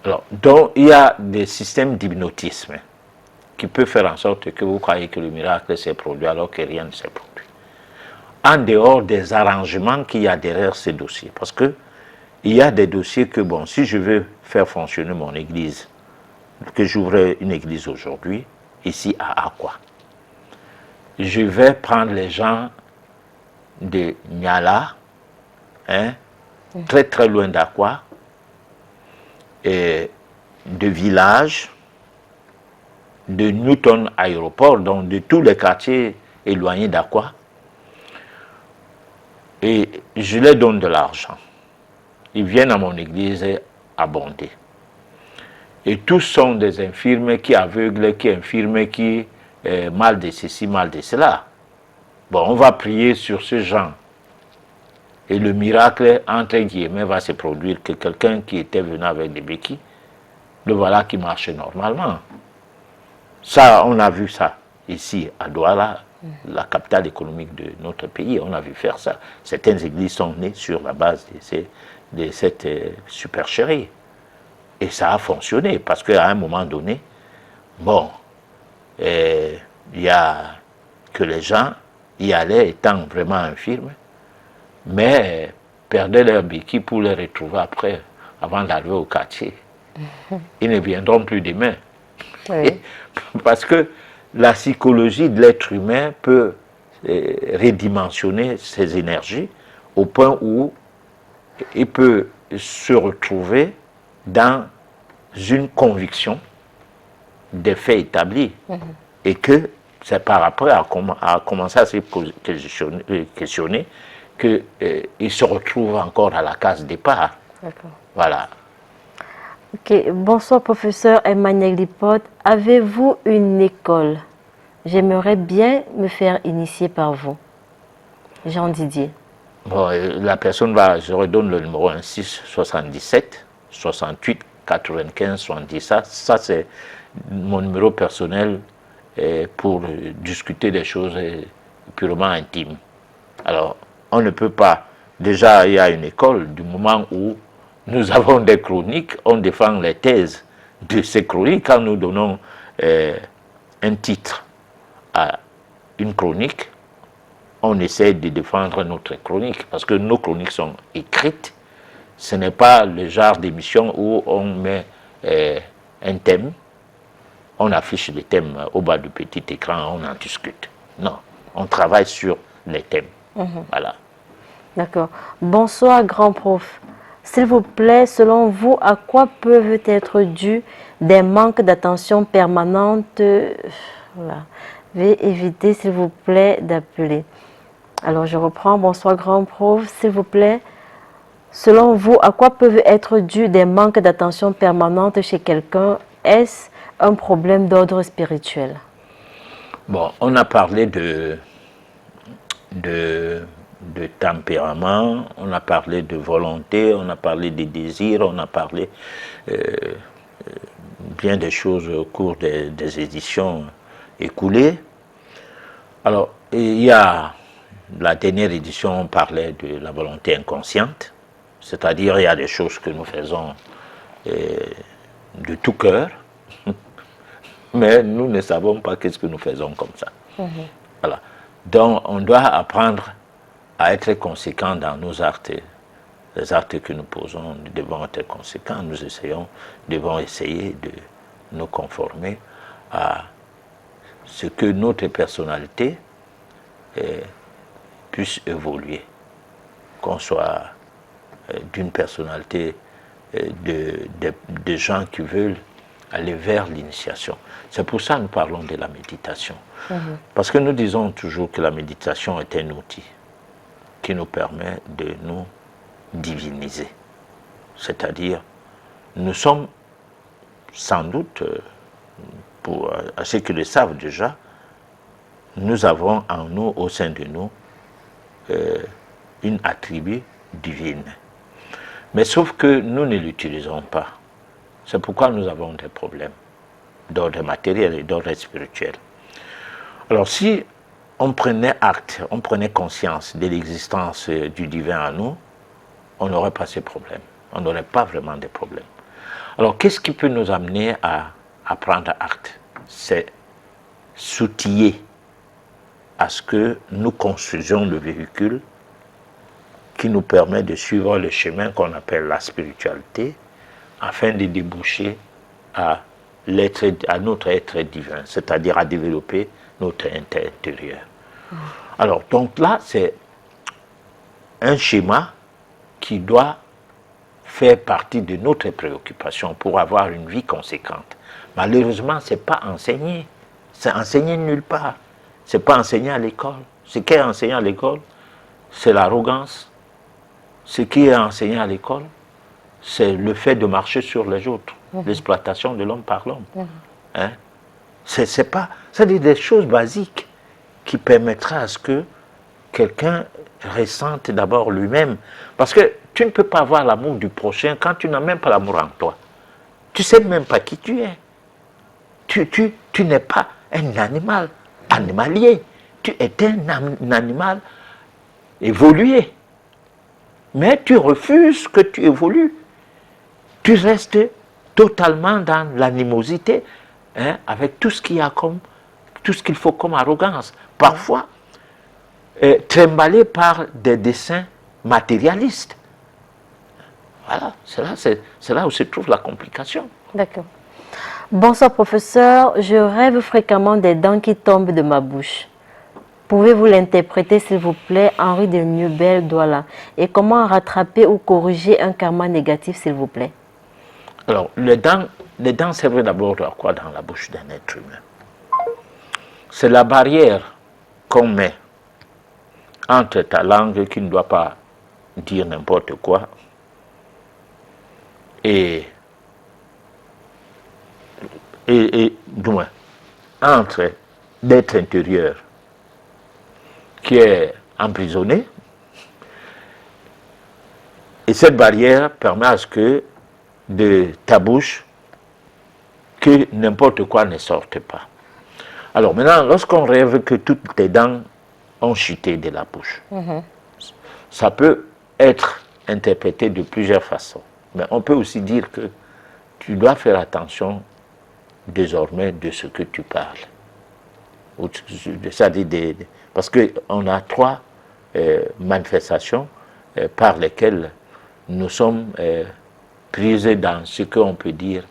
Alors, donc, il y a des systèmes d'hypnotisme qui peuvent faire en sorte que vous croyez que le miracle s'est produit alors que rien ne s'est produit. En dehors des arrangements qu'il y a derrière ces dossiers. Parce que il y a des dossiers que, bon, si je veux faire fonctionner mon église, que j'ouvre une église aujourd'hui, ici à Akwa, je vais prendre les gens de Niala, hein, très très loin d'Akwa, et de villages, de Newton Aéroport, donc de tous les quartiers éloignés d'Akwa, et je leur donne de l'argent. Ils viennent à mon église abonder. Et tous sont des infirmes qui aveuglent, qui infirmes, qui mal de ceci, mal de cela. Bon, on va prier sur ce genre. Et le miracle, entre guillemets, va se produire que quelqu'un qui était venu avec des béquilles, le voilà qui marche normalement. Ça, on a vu ça ici à Douala, la capitale économique de notre pays. On a vu faire ça. Certaines églises sont nées sur la base de cette supercherie. Et ça a fonctionné parce qu'à un moment donné, bon, il y a que les gens y allaient étant vraiment infirmes, mais perdaient leur béquille pour les retrouver après, avant d'arriver au quartier. Ils ne viendront plus demain. Oui. Parce que la psychologie de l'être humain peut redimensionner ses énergies au point où il peut se retrouver dans une conviction des faits établis et que c'est par après à commencer à se questionner qu'il se retrouve encore à la case départ. Voilà. Ok, bonsoir professeur Emmanuel Lipote. Avez-vous une école? J'aimerais bien me faire initier par vous. Jean Didier. Bon, la personne va, je redonne le numéro 16 77 68 95 70. Ça c'est mon numéro personnel pour discuter des choses purement intimes. Alors, on ne peut pas, déjà il y a une école, du moment où nous avons des chroniques, on défend les thèses de ces chroniques. Quand nous donnons un titre à une chronique, on essaie de défendre notre chronique, parce que nos chroniques sont écrites. Ce n'est pas le genre d'émission où on met un thème, on affiche le thème au bas du petit écran, on en discute. Non, on travaille sur les thèmes. Voilà. D'accord. Bonsoir, grand prof. S'il vous plaît, selon vous, à quoi peuvent être dus des manques d'attention permanente? Voilà. Veuillez éviter, s'il vous plaît, d'appeler. Alors, je reprends. Bonsoir, grand prof. S'il vous plaît, selon vous, à quoi peuvent être dus des manques d'attention permanente chez quelqu'un? Est-ce un problème d'ordre spirituel? Bon, on a parlé de tempérament, on a parlé de volonté, on a parlé des désirs, on a parlé bien des choses au cours des éditions écoulées. Alors, il y a la dernière édition, on parlait de la volonté inconsciente, c'est-à-dire il y a des choses que nous faisons de tout cœur, mais nous ne savons pas qu'est-ce que nous faisons comme ça. Voilà. Donc, on doit apprendre à être conséquent dans nos actes. Les actes que nous posons, nous devons être conséquents. Nous devons essayer de nous conformer à ce que notre personnalité puisse évoluer. Qu'on soit d'une personnalité de gens qui veulent aller vers l'initiation. C'est pour ça que nous parlons de la méditation. Parce que nous disons toujours que la méditation est un outil qui nous permet de nous diviniser. C'est-à-dire, nous sommes sans doute, pour ceux qui le savent déjà, nous avons en nous, au sein de nous, une attribut divine. Mais sauf que nous ne l'utilisons pas. C'est pourquoi nous avons des problèmes d'ordre matériel et d'ordre spirituel. Alors si on prenait acte, on prenait conscience de l'existence du divin en nous, on n'aurait pas ces problèmes. On n'aurait pas vraiment de problèmes. Alors qu'est-ce qui peut nous amener à prendre acte? C'est s'outiller à ce que nous construisions le véhicule qui nous permet de suivre le chemin qu'on appelle la spiritualité, afin de déboucher à notre être divin, c'est-à-dire à développer notre intérieur. Alors, donc là, c'est un schéma qui doit faire partie de notre préoccupation pour avoir une vie conséquente. Malheureusement, ce n'est pas enseigné. C'est enseigné nulle part. Ce n'est pas enseigné à l'école. Ce qui est enseigné à l'école, c'est l'arrogance. Ce qui est enseigné à l'école, c'est le fait de marcher sur les autres, l'exploitation de l'homme par l'homme. Hein? C'est des choses basiques qui permettraient à ce que quelqu'un ressente d'abord lui-même. Parce que tu ne peux pas avoir l'amour du prochain quand tu n'as même pas l'amour en toi. Tu ne sais même pas qui tu es. Tu n'es pas un animal animalier. Tu es un animal évolué. Mais tu refuses que tu évolues. Tu restes totalement dans l'animosité, hein, avec tout ce qu'il faut comme arrogance. Parfois, trimballé par des desseins matérialistes. Voilà, c'est là où se trouve la complication. D'accord. Bonsoir professeur, je rêve fréquemment des dents qui tombent de ma bouche. Pouvez-vous l'interpréter s'il vous plaît, Henri de Mieux-Bel Douala? Et comment rattraper ou corriger un karma négatif s'il vous plaît? Alors, les dents servent d'abord à quoi dans la bouche d'un être humain? C'est la barrière qu'on met entre ta langue qui ne doit pas dire n'importe quoi et du moins, entre l'être intérieur qui est emprisonné, et cette barrière permet à ce que de ta bouche, que n'importe quoi ne sorte pas. Alors maintenant, lorsqu'on rêve que toutes tes dents ont chuté de la bouche, ça peut être interprété de plusieurs façons. Mais on peut aussi dire que tu dois faire attention désormais de ce que tu parles. Parce qu'on a trois manifestations par lesquelles nous sommes pris dans ce qu'on peut dire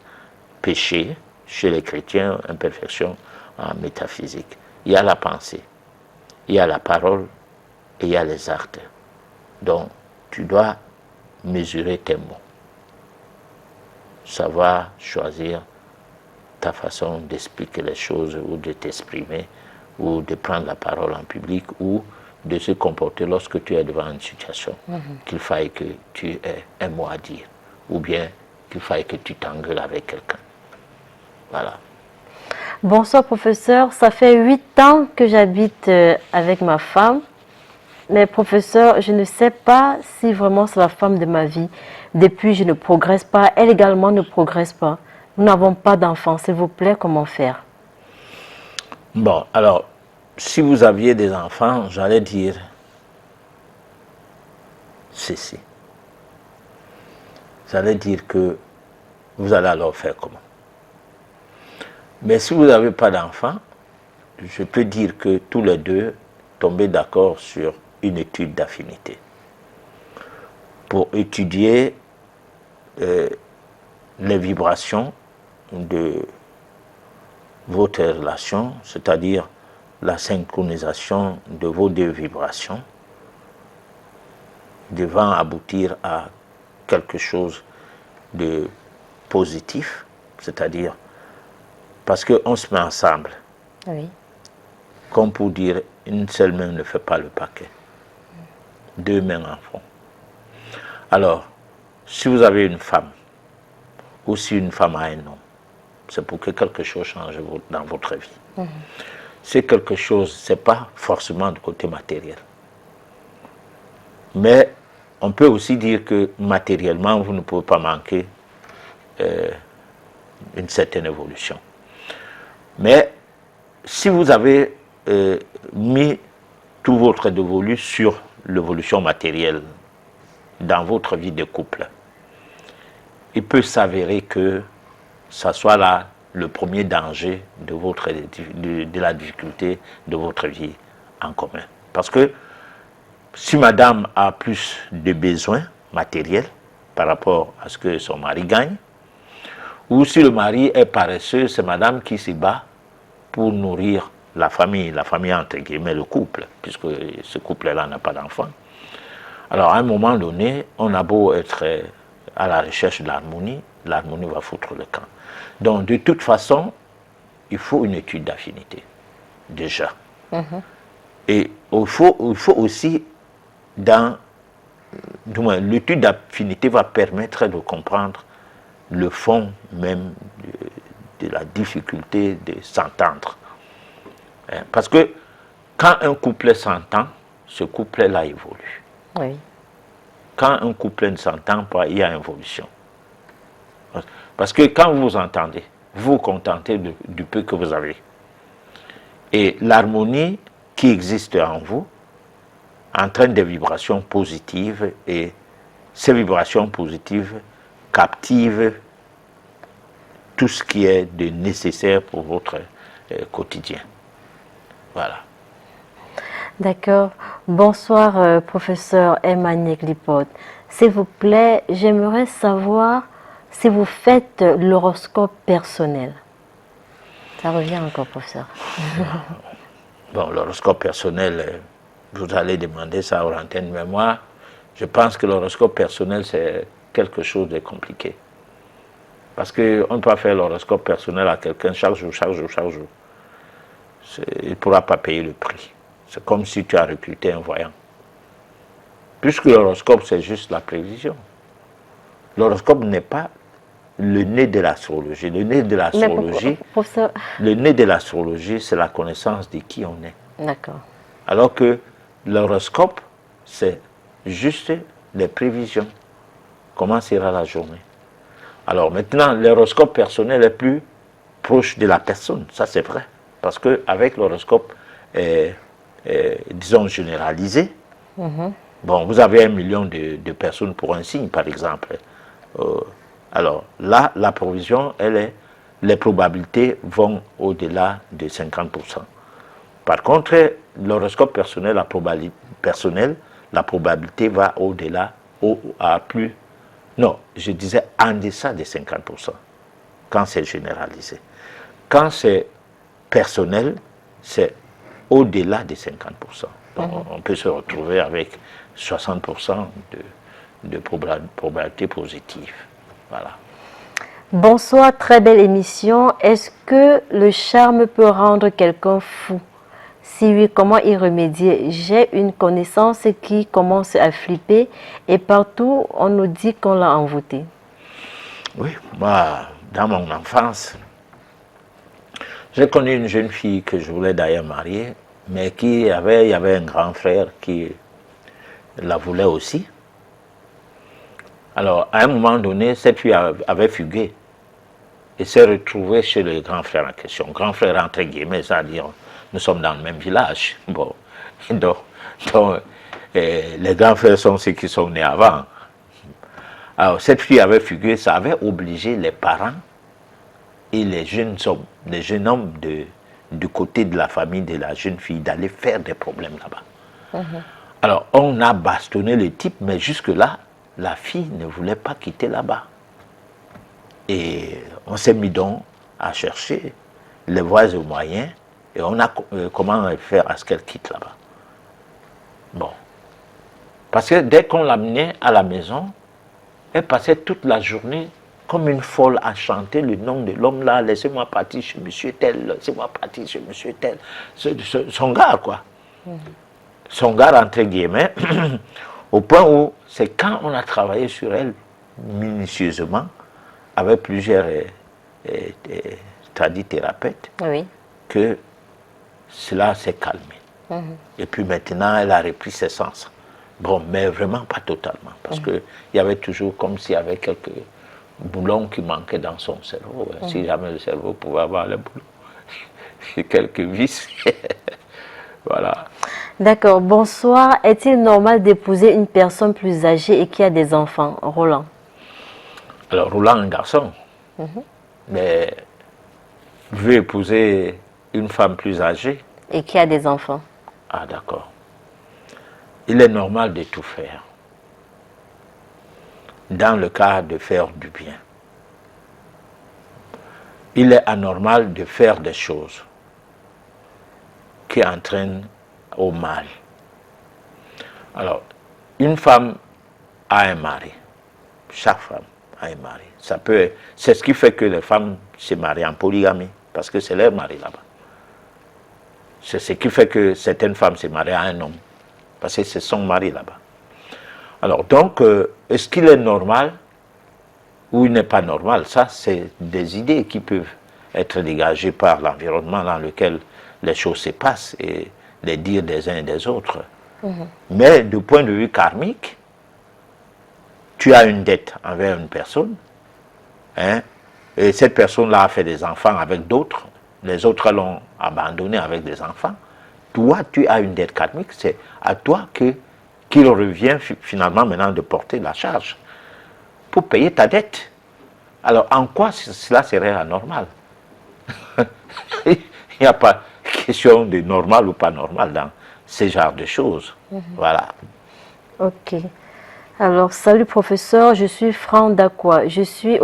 péché, chez les chrétiens, imperfection en métaphysique. Il y a la pensée, il y a la parole et il y a les actes. Donc, tu dois mesurer tes mots. Savoir choisir ta façon d'expliquer les choses ou de t'exprimer ou de prendre la parole en public ou de se comporter lorsque tu es devant une situation qu'il faille que tu aies un mot à dire ou bien qu'il faille que tu t'engueules avec quelqu'un. Voilà. Bonsoir professeur, ça fait 8 ans que j'habite avec ma femme. Mais professeur, je ne sais pas si vraiment c'est la femme de ma vie. Depuis, je ne progresse pas. Elle également ne progresse pas. Nous n'avons pas d'enfants. S'il vous plaît, comment faire? Bon, alors, si vous aviez des enfants, j'allais dire ceci. J'allais dire que vous allez alors faire comment? Mais si vous n'avez pas d'enfants, je peux dire que tous les deux tombez d'accord sur une étude d'affinité pour étudier les vibrations de votre relation, c'est-à-dire la synchronisation de vos deux vibrations, devant aboutir à quelque chose de positif, c'est-à-dire parce qu'on se met ensemble, Oui. comme pour dire une seule main ne fait pas le paquet, 2 mains en font. Alors, si vous avez une femme, ou si une femme a un homme, c'est pour que quelque chose change dans votre vie. C'est quelque chose, ce n'est pas forcément du côté matériel. Mais on peut aussi dire que matériellement, vous ne pouvez pas manquer une certaine évolution. Mais si vous avez mis tout votre dévolu sur l'évolution matérielle dans votre vie de couple, il peut s'avérer que ça soit là le premier danger de la difficulté de votre vie en commun. Parce que si madame a plus de besoins matériels par rapport à ce que son mari gagne, ou si le mari est paresseux, c'est madame qui se bat pour nourrir la famille entre guillemets le couple, puisque ce couple-là n'a pas d'enfant. Alors à un moment donné, on a beau être à la recherche de l'harmonie, l'harmonie va foutre le camp. Donc de toute façon, il faut une étude d'affinité, déjà. Et il faut aussi, l'étude d'affinité va permettre de comprendre le fond même de la difficulté de s'entendre. Parce que quand un couple s'entend, ce couple-là évolue. Oui. Quand un couple ne s'entend pas, il y a évolution. Parce que quand vous vous entendez, vous vous contentez du peu que vous avez. Et l'harmonie qui existe en vous entraîne des vibrations positives et ces vibrations positives captivent tout ce qui est de nécessaire pour votre quotidien. Voilà. D'accord. Bonsoir, professeur Emmanuel Clipot. S'il vous plaît, j'aimerais savoir si vous faites l'horoscope personnel. Ça revient encore, professeur. Bon, l'horoscope personnel, vous allez demander ça aux antennes, mais moi, je pense que l'horoscope personnel, c'est quelque chose de compliqué. Parce qu'on ne peut pas faire l'horoscope personnel à quelqu'un chaque jour. Il ne pourra pas payer le prix. C'est comme si tu as recruté un voyant. Puisque l'horoscope, c'est juste la prévision. L'horoscope n'est pas le nez de l'astrologie. Le nez de l'astrologie, c'est la connaissance de qui on est. D'accord. Alors que l'horoscope, c'est juste les prévisions. Comment sera la journée? Alors maintenant, l'horoscope personnel est plus proche de la personne. Ça, c'est vrai. Parce qu'avec l'horoscope, disons, généralisé, bon, vous avez 1 million de personnes pour un signe, par exemple. Alors là, la provision, les probabilités vont au-delà de 50%. Par contre, l'horoscope personnel, la probabilité va au-delà, à plus, non, je disais en deçà de 50%, quand c'est généralisé. Quand c'est personnel, c'est au-delà de 50%. Donc, on peut se retrouver avec 60% de probabilité positive. Voilà. Bonsoir, très belle émission. Est-ce que le charme peut rendre quelqu'un fou? Si oui, comment y remédier? J'ai une connaissance qui commence à flipper et partout on nous dit qu'on l'a envoûté. Oui, moi, dans mon enfance, j'ai connu une jeune fille que je voulais d'ailleurs marier, mais il y avait un grand frère qui la voulait aussi. Alors, à un moment donné, cette fille avait fugué et s'est retrouvée chez le grand frère en question. Grand frère entre guillemets, c'est-à-dire, nous sommes dans le même village. Bon, donc les grands frères sont ceux qui sont nés avant. Alors, cette fille avait fugué, ça avait obligé les parents et les jeunes hommes du côté de la famille de la jeune fille d'aller faire des problèmes là-bas. Alors, on a bastonné le type, mais jusque-là, la fille ne voulait pas quitter là-bas. Et on s'est mis donc à chercher les voies et moyens, et on a comment faire à ce qu'elle quitte là-bas. Bon. Parce que dès qu'on l'amenait à la maison, elle passait toute la journée comme une folle à chanter le nom de l'homme là, laissez-moi partir chez monsieur tel, laissez-moi partir chez monsieur tel. Son gars, quoi. Son gars, entre guillemets, au point où c'est quand on a travaillé sur elle minutieusement, avec plusieurs thérapeutes, Oui. que cela s'est calmé. Et puis maintenant, elle a repris ses sens. Bon, mais vraiment pas totalement, parce qu'il y avait toujours comme s'il y avait quelques boulons qui manquaient dans son cerveau. Si jamais le cerveau pouvait avoir les boulons, quelques vis. Voilà. D'accord. Bonsoir. Est-il normal d'épouser une personne plus âgée et qui a des enfants? Roland. Alors, Roland, un garçon. Mais veut épouser une femme plus âgée. Et qui a des enfants. Ah, d'accord. Il est normal de tout faire, dans le cas de faire du bien. Il est anormal de faire des choses qui entraînent au mal. Alors, une femme a un mari. Chaque femme a un mari. C'est ce qui fait que les femmes se marient en polygamie, parce que c'est leur mari là-bas. C'est ce qui fait que certaines femmes se marient à un homme, parce que c'est son mari là-bas. Alors donc, est-ce qu'il est normal ou il n'est pas normal? Ça, c'est des idées qui peuvent être dégagées par l'environnement dans lequel les choses se passent et les dires des uns et des autres. Mais du point de vue karmique, tu as une dette envers une personne, hein, et cette personne-là a fait des enfants avec d'autres, les autres l'ont abandonné avec des enfants. Toi, tu as une dette karmique, c'est à toi qu'il revient finalement maintenant de porter la charge pour payer ta dette. Alors, en quoi cela serait anormal? Il n'y a pas question de normal ou pas normal dans ce genre de choses. Voilà. Ok. Alors, salut professeur, je suis Franck Dakwa. Je suis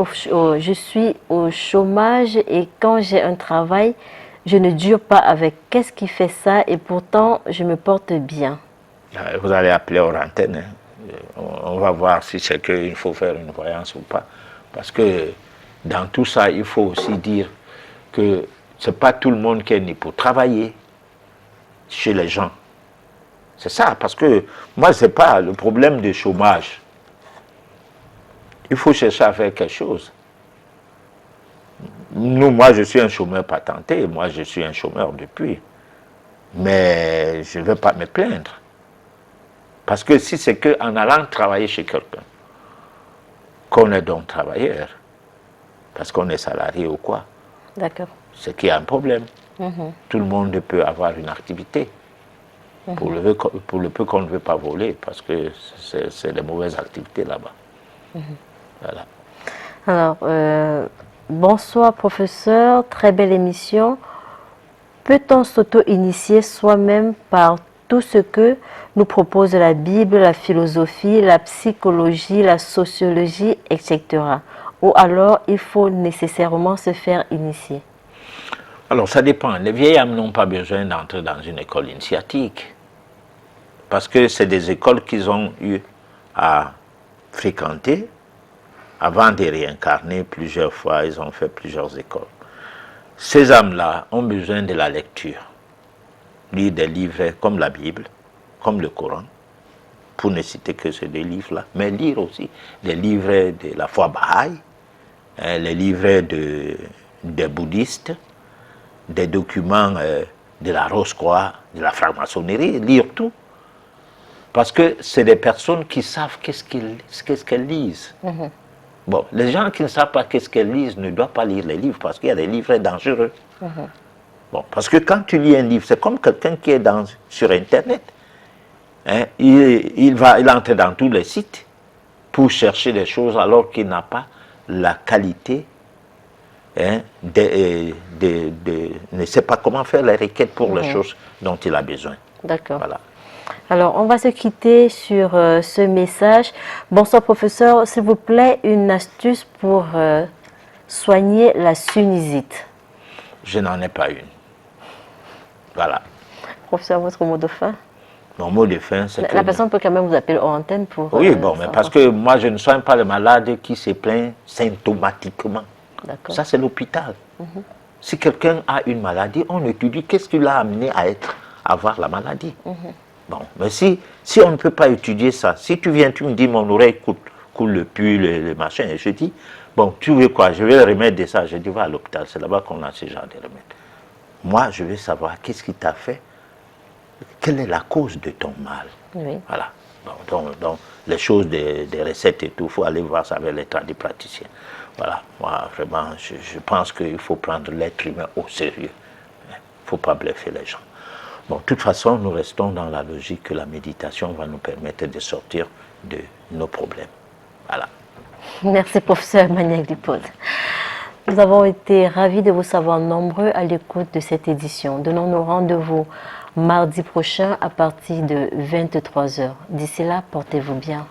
au chômage et quand j'ai un travail, je ne dure pas avec. Qu'est-ce qui fait ça? Et pourtant, je me porte bien. Vous allez appeler hors antenne. On va voir si c'est qu'il faut faire une voyance ou pas. Parce que dans tout ça, il faut aussi dire que ce n'est pas tout le monde qui est né pour travailler chez les gens. C'est ça, parce que moi, ce n'est pas le problème du chômage. Il faut chercher à faire quelque chose. Moi, je suis un chômeur patenté, moi, je suis un chômeur depuis. Mais je ne vais pas me plaindre. Parce que si c'est qu'en allant travailler chez quelqu'un, qu'on est donc travailleur, parce qu'on est salarié ou quoi, D'accord. c'est qu'il y a un problème. Tout le monde peut avoir une activité. Pour le peu qu'on ne veut pas voler, parce que c'est les mauvaises activités là-bas. Voilà. Alors, bonsoir professeur, très belle émission. Peut-on s'auto-initier soi-même par tout ce que nous propose la Bible, la philosophie, la psychologie, la sociologie, etc. Ou alors il faut nécessairement se faire initier? Alors ça dépend. Les vieilles âmes n'ont pas besoin d'entrer dans une école initiatique. Parce que c'est des écoles qu'ils ont eu à fréquenté, avant de réincarner plusieurs fois, ils ont fait plusieurs écoles. Ces âmes-là ont besoin de la lecture. Lire des livres comme la Bible, comme le Coran, pour ne citer que ces deux livres-là, mais lire aussi des livres de la foi Baha'i, les livres des bouddhistes, des documents de la Rose-Croix, de la franc-maçonnerie, lire tout. Parce que c'est des personnes qui savent qu'est-ce qu'elles lisent. Bon, les gens qui ne savent pas qu'est-ce qu'elles lisent ne doivent pas lire les livres parce qu'il y a des livres dangereux. Bon, parce que quand tu lis un livre, c'est comme quelqu'un qui est sur Internet. Hein, il entre dans tous les sites pour chercher des choses alors qu'il n'a pas la qualité, hein, ne sait pas comment faire les requêtes pour les choses dont il a besoin. D'accord. Voilà. Alors, on va se quitter sur ce message. Bonsoir, professeur. S'il vous plaît, une astuce pour soigner la sinusite. Je n'en ai pas une. Voilà. Professeur, votre mot de fin? Mon mot de fin, c'est que... La personne peut quand même vous appeler en antenne pour... Oui, bon, mais parce que moi, je ne soigne pas le malade qui se plaint symptomatiquement. Ça, c'est l'hôpital. Si quelqu'un a une maladie, on étudie qu'est-ce qui l'a amené à avoir la maladie. Bon, mais si on ne peut pas étudier ça, si tu viens, tu me dis, mon oreille coule le pull, le machin, et je dis, bon, tu veux quoi? Je vais le remettre de ça. Je dis, va à l'hôpital, c'est là-bas qu'on a ce genre de remède. Moi, je veux savoir qu'est-ce qui t'a fait, quelle est la cause de ton mal. Oui. Voilà. Bon, donc, les choses des recettes et tout, il faut aller voir ça avec les tradipraticiens. Voilà. Moi, vraiment, je pense qu'il faut prendre l'être humain au sérieux. Il ne faut pas bluffer les gens. Bon, de toute façon, nous restons dans la logique que la méditation va nous permettre de sortir de nos problèmes. Voilà. Merci, professeur Maniac Lipol. Nous avons été ravis de vous savoir nombreux à l'écoute de cette édition. Donnons-nous rendez-vous mardi prochain à partir de 23 h. D'ici là, portez-vous bien.